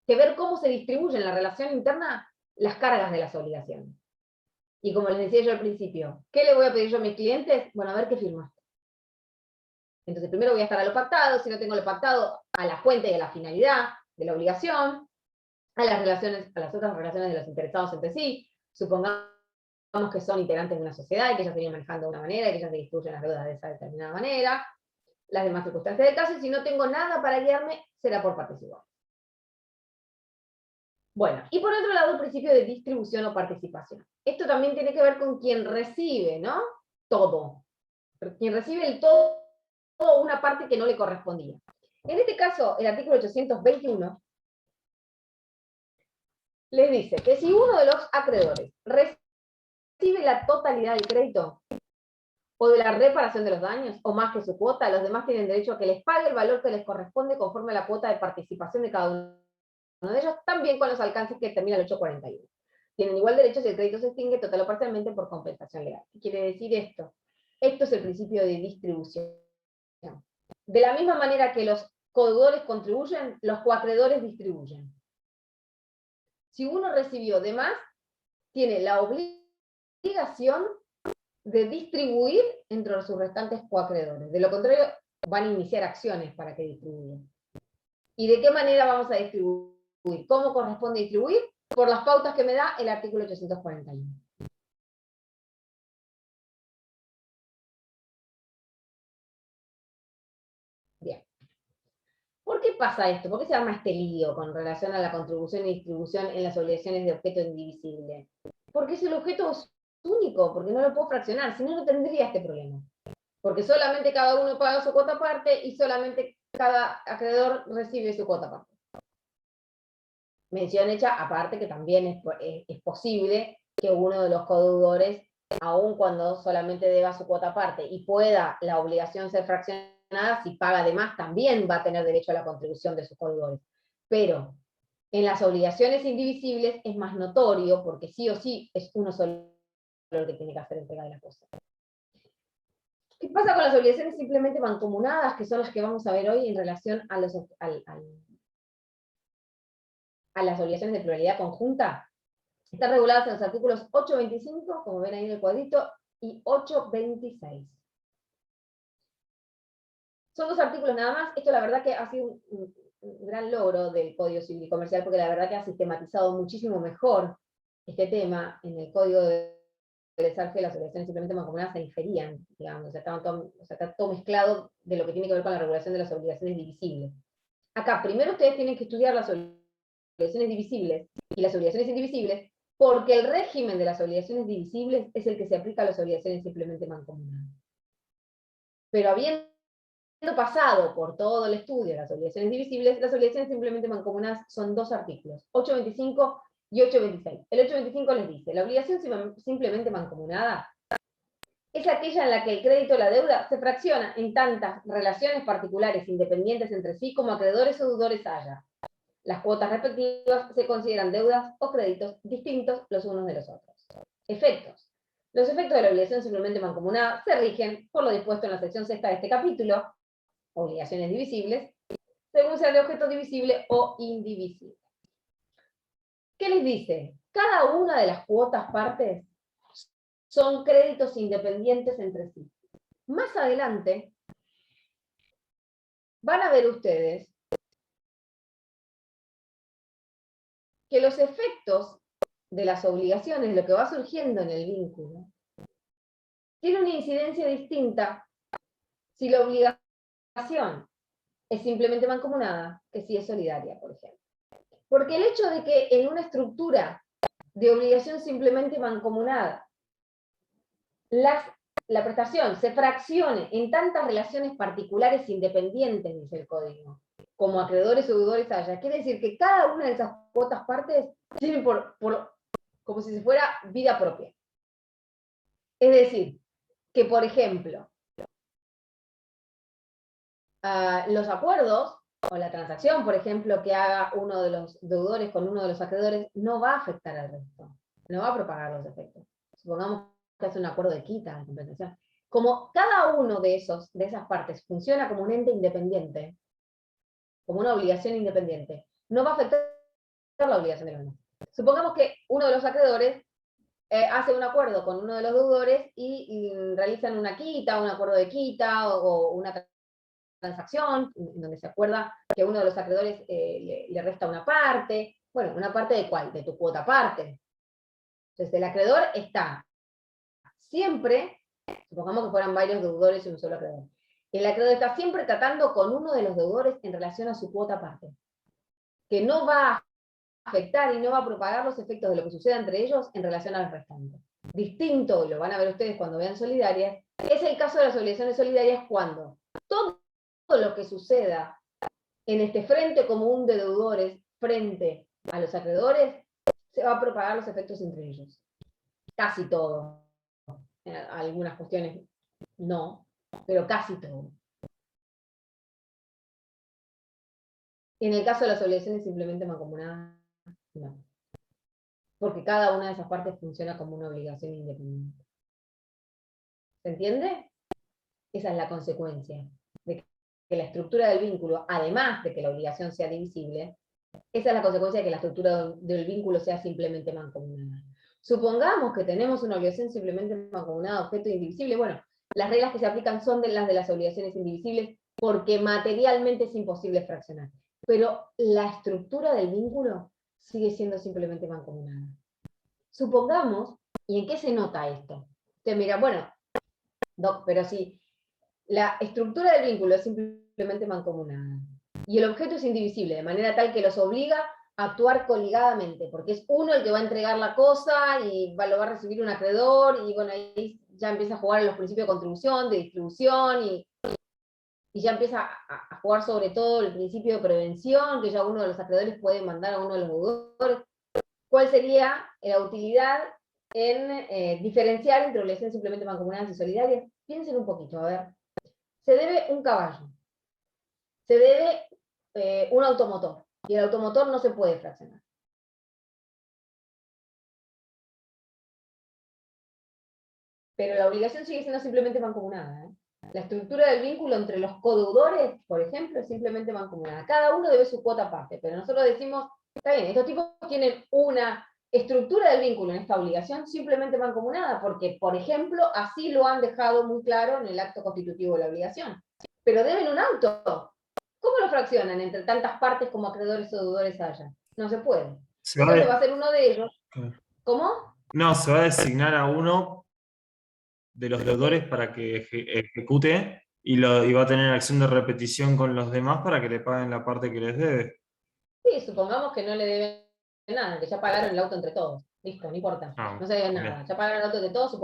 que ver cómo se distribuyen en la relación interna las cargas de las obligaciones. Y como les decía yo al principio, ¿qué le voy a pedir yo a mis clientes? Bueno, a ver qué firmaste. Entonces primero voy a estar a lo pactado, si no tengo lo pactado, a la fuente y a la finalidad de la obligación, a las relaciones, a las otras relaciones de los interesados entre sí. Supongamos que son integrantes de una sociedad y que ellos se vienen manejando de una manera y que ellos se distribuyen las deudas de esa determinada manera, las demás circunstancias del caso, y si no tengo nada para guiarme, será por partes iguales. Bueno, y por otro lado, el principio de distribución o participación. Esto también tiene que ver con quien recibe, ¿no? Todo. Quien recibe el todo, una parte que no le correspondía. En este caso, el artículo 821 les dice que si uno de los acreedores recibe la totalidad del crédito o de la reparación de los daños, o más que su cuota, los demás tienen derecho a que les pague el valor que les corresponde conforme a la cuota de participación de cada uno de ellos, también con los alcances que determina el 841. Tienen igual derecho si el crédito se extingue total o parcialmente por compensación legal. ¿Qué quiere decir esto? Esto es el principio de distribución. De la misma manera que los codeudores contribuyen, los coacreedores distribuyen. Si uno recibió de más, tiene la obligación de distribuir entre sus restantes coacreedores. De lo contrario, van a iniciar acciones para que distribuyan. ¿Y de qué manera vamos a distribuir? ¿Cómo corresponde distribuir? Por las pautas que me da el artículo 841. Bien. ¿Por qué pasa esto? ¿Por qué se arma este lío con relación a la contribución y distribución en las obligaciones de objeto indivisible? Porque es el objeto único, porque no lo puedo fraccionar, si no, no tendría este problema. Porque solamente cada uno paga su cuota aparte y solamente cada acreedor recibe su cuota aparte. Mención hecha aparte que también es posible que uno de los codeudores, aun cuando solamente deba su cuota aparte y pueda la obligación ser fraccionada, si paga de más también va a tener derecho a la contribución de sus codeudores. Pero en las obligaciones indivisibles es más notorio, porque sí o sí es uno solo el que tiene que hacer entrega de la cosa. ¿Qué pasa con las obligaciones simplemente mancomunadas, que son las que vamos a ver hoy en relación a las obligaciones de pluralidad conjunta? Están reguladas en los artículos 825, como ven ahí en el cuadrito, y 826. Son dos artículos nada más. Esto la verdad que ha sido un gran logro del Código Civil y Comercial, porque la verdad que ha sistematizado muchísimo mejor este tema. En el Código de que las obligaciones simplemente mancomunadas se inferían, digamos, está todo mezclado de lo que tiene que ver con la regulación de las obligaciones divisibles. Acá, primero ustedes tienen que estudiar las obligaciones divisibles y las obligaciones indivisibles, porque el régimen de las obligaciones divisibles es el que se aplica a las obligaciones simplemente mancomunadas. Pero habiendo pasado por todo el estudio de las obligaciones divisibles, las obligaciones simplemente mancomunadas son dos artículos, 825 y 826. El 825 les dice, la obligación simplemente mancomunada es aquella en la que el crédito o la deuda se fracciona en tantas relaciones particulares independientes entre sí como acreedores o deudores haya. Las cuotas respectivas se consideran deudas o créditos distintos los unos de los otros. Efectos. Los efectos de la obligación simplemente mancomunada se rigen por lo dispuesto en la sección sexta de este capítulo, obligaciones divisibles, según sea de objeto divisible o indivisible. ¿Qué les dice? Cada una de las cuotas partes son créditos independientes entre sí. Más adelante van a ver ustedes que los efectos de las obligaciones, lo que va surgiendo en el vínculo, tiene una incidencia distinta si la obligación es simplemente mancomunada que si es solidaria, por ejemplo. Porque el hecho de que en una estructura de obligación simplemente mancomunada la prestación se fraccione en tantas relaciones particulares independientes, dice el código, como acreedores o deudores haya, quiere decir que cada una de esas cuotas partes tiene como si se fuera vida propia. Es decir, que por ejemplo, los acuerdos o la transacción, por ejemplo, que haga uno de los deudores con uno de los acreedores, no va a afectar al resto, no va a propagar los efectos. Supongamos que hace un acuerdo de quita, de compensación. Como cada uno de esas partes funciona como un ente independiente, como una obligación independiente, no va a afectar la obligación de los demás. Supongamos que uno de los acreedores hace un acuerdo con uno de los deudores y realizan una quita, un acuerdo de quita o una transacción, en donde se acuerda que uno de los acreedores le resta una parte. Bueno, ¿una parte de cuál? De tu cuota parte. Entonces el acreedor está siempre, supongamos que fueran varios deudores y un solo acreedor, el acreedor está siempre tratando con uno de los deudores en relación a su cuota parte, que no va a afectar y no va a propagar los efectos de lo que suceda entre ellos en relación al restante. Distinto, y lo van a ver ustedes cuando vean solidarias, es el caso de las obligaciones solidarias cuando todo lo que suceda en este frente común de deudores frente a los acreedores se va a propagar los efectos entre ellos. Casi todo. En algunas cuestiones no, pero casi todo. En el caso de las obligaciones simplemente mancomunadas, no. Porque cada una de esas partes funciona como una obligación independiente. ¿Se entiende? Esa es la consecuencia de que la estructura del vínculo, además de que la obligación sea divisible, esa es la consecuencia de que la estructura del vínculo sea simplemente mancomunada. Supongamos que tenemos una obligación simplemente mancomunada, objeto indivisible. Bueno, las reglas que se aplican son las de las obligaciones indivisibles porque materialmente es imposible fraccionar. Pero la estructura del vínculo sigue siendo simplemente mancomunada. Supongamos, ¿y en qué se nota esto? Usted mira, bueno, Doc, pero si la estructura del vínculo es simplemente mancomunada y el objeto es indivisible, de manera tal que los obliga a actuar coligadamente, porque es uno el que va a entregar la cosa y lo va a recibir un acreedor, y bueno, ahí ya empieza a jugar en los principios de contribución, de distribución, y ya empieza a jugar sobre todo el principio de prevención, que ya uno de los acreedores puede mandar a uno de los deudores. ¿Cuál sería la utilidad en diferenciar entre obligaciones simplemente mancomunadas y solidarias? Piensen un poquito, a ver. Se debe un caballo, se debe un automotor, y el automotor no se puede fraccionar. Pero la obligación sigue siendo simplemente mancomunada, ¿eh? La estructura del vínculo entre los codeudores, por ejemplo, es simplemente mancomunada. Cada uno debe su cuota aparte, pero nosotros decimos, está bien, estos tipos tienen una estructura del vínculo en esta obligación simplemente mancomunada, porque, por ejemplo, así lo han dejado muy claro en el acto constitutivo de la obligación. Pero deben un auto. ¿Cómo lo fraccionan entre tantas partes como acreedores o deudores haya? No se puede. Entonces va a ser uno de ellos. ¿Cómo? No, se va a designar a uno de los deudores para que ejecute y va a tener acción de repetición con los demás para que le paguen la parte que les debe. Sí, supongamos que no le deben nada, que ya pagaron el auto entre todos. Listo, no importa. No se deben nada. Ya pagaron el auto entre todos,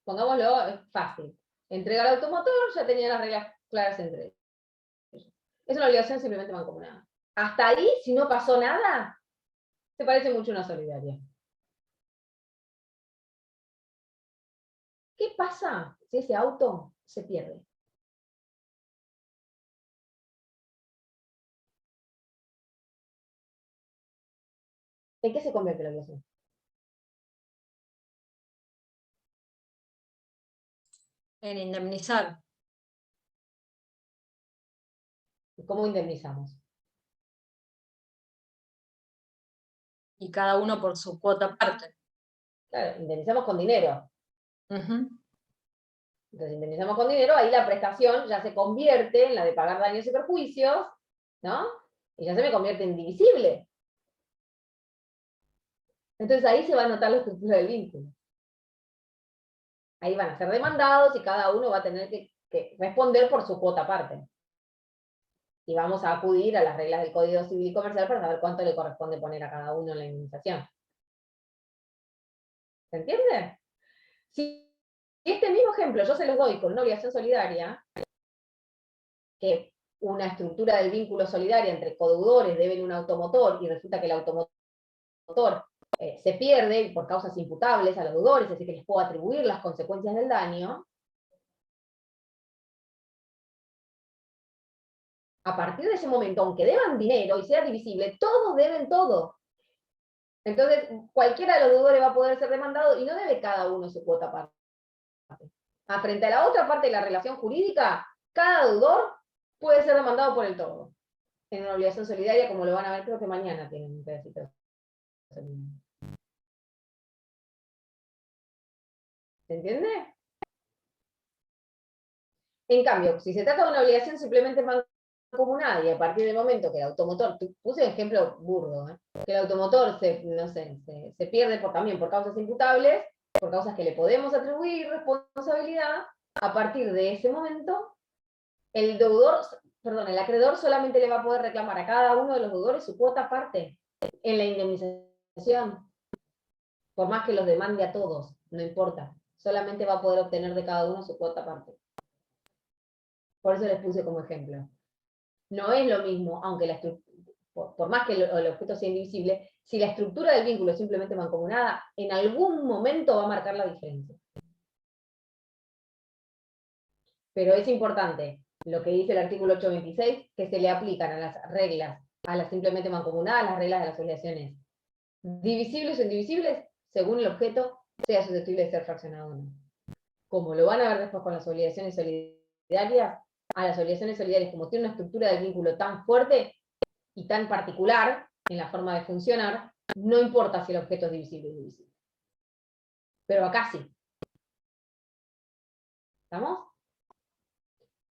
pongámoslo, es fácil. Entrega el automotor, ya tenía las reglas claras entre ellos. Es una obligación simplemente mancomunada. Hasta ahí, si no pasó nada, se parece mucho a una solidaria. ¿Qué pasa si ese auto se pierde? ¿En qué se convierte la obligación? En indemnizar. ¿Cómo indemnizamos? Y cada uno por su cuota aparte. Claro, indemnizamos con dinero. Ujú. Entonces indemnizamos con dinero, ahí la prestación ya se convierte en la de pagar daños y perjuicios, ¿no? Y ya se me convierte en divisible. Entonces ahí se va a notar la estructura del vínculo. Ahí van a ser demandados y cada uno va a tener que responder por su cuota aparte. Y vamos a acudir a las reglas del Código Civil y Comercial para saber cuánto le corresponde poner a cada uno en la indemnización. ¿Se entiende? Si este mismo ejemplo yo se los doy con una obligación solidaria, que una estructura del vínculo solidaria entre codeudores deben un automotor y resulta que el automotor se pierde por causas imputables a los deudores, es decir, que les puedo atribuir las consecuencias del daño, a partir de ese momento, aunque deban dinero y sea divisible, todos deben todo. Entonces, cualquiera de los deudores va a poder ser demandado y no debe cada uno su cuota aparte. Frente a la otra parte de la relación jurídica, cada deudor puede ser demandado por el todo. En una obligación solidaria, como lo van a ver, creo que mañana tienen un pedacito. ¿Se entiende? En cambio, si se trata de una obligación simplemente mancomunada y a partir del momento que el automotor, puse un ejemplo burdo, que el automotor se pierde también por causas imputables, por causas que le podemos atribuir responsabilidad, a partir de ese momento, el acreedor solamente le va a poder reclamar a cada uno de los deudores su cuota aparte en la indemnización. Por más que los demande a todos, no importa. Solamente va a poder obtener de cada uno su cuota aparte. Por eso les puse como ejemplo. No es lo mismo, aunque por más que el objeto sea indivisible, si la estructura del vínculo es simplemente mancomunada, en algún momento va a marcar la diferencia. Pero es importante lo que dice el artículo 826, que se le aplican a las reglas, a las simplemente mancomunadas, las reglas de las obligaciones divisibles o indivisibles, según el objeto, sea susceptible de ser fraccionado o no. Como lo van a ver después con las obligaciones solidarias, a las obligaciones solidarias, como tiene una estructura del vínculo tan fuerte y tan particular en la forma de funcionar, no importa si el objeto es divisible o indivisible. Pero acá sí. ¿Estamos?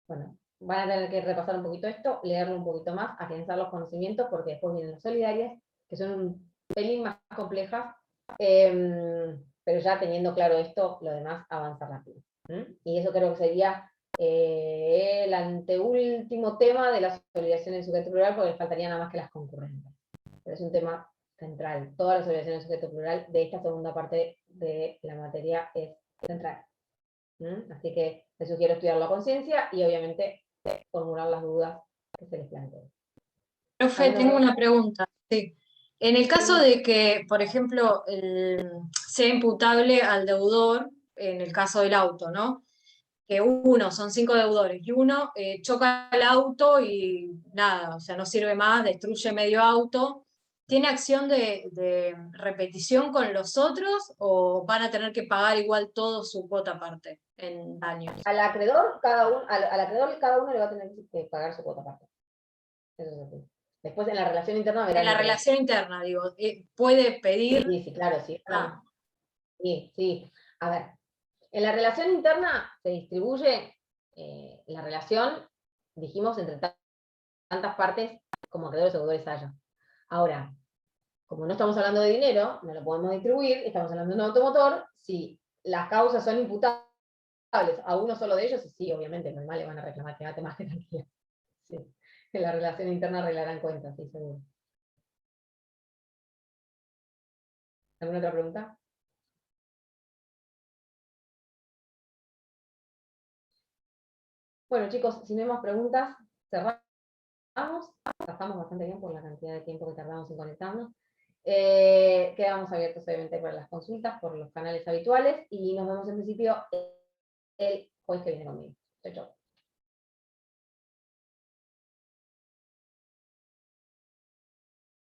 Bueno, van a tener que repasar un poquito esto, leerlo un poquito más, afianzar los conocimientos, porque después vienen las solidarias, que son un pelín más complejas, pero ya teniendo claro esto, lo demás avanza rápido. Y eso creo que sería el anteúltimo tema de las obligaciones de sujeto plural, porque les faltaría nada más que las concurrentes. Pero es un tema central. Todas las obligaciones de sujeto plural de esta segunda parte de la materia es central. Así que les sugiero estudiarlo a conciencia y obviamente formular las dudas que se les planteen. Profe, tengo una pregunta. Sí. En el caso de que, por ejemplo, sea imputable al deudor, en el caso del auto, ¿no? Que son 5 deudores, y uno choca el auto y nada, o sea, no sirve más, destruye medio auto. ¿Tiene acción de repetición con los otros o van a tener que pagar igual todo su cuota aparte en daños? Al acreedor, cada uno le va a tener que pagar su cuota aparte. Eso es así. Después en la relación interna verán. En la relación interna, digo, puede pedir... Sí, claro, sí. Sí. A ver, en la relación interna se distribuye la relación, dijimos, entre tantas partes como acreedores o deudores haya. Ahora, como no estamos hablando de dinero, no lo podemos distribuir, estamos hablando de un automotor, si las causas son imputables a uno solo de ellos, sí, obviamente, normal le van a reclamar, quédate más que tranquila. Sí. En la relación interna arreglarán cuentas, sí, seguro. ¿Alguna otra pregunta? Bueno, chicos, si no hay más preguntas, cerramos. Gastamos bastante bien por la cantidad de tiempo que tardamos en conectarnos. Quedamos abiertos, obviamente, para las consultas por los canales habituales y nos vemos en principio el jueves que viene conmigo. Chau, chau.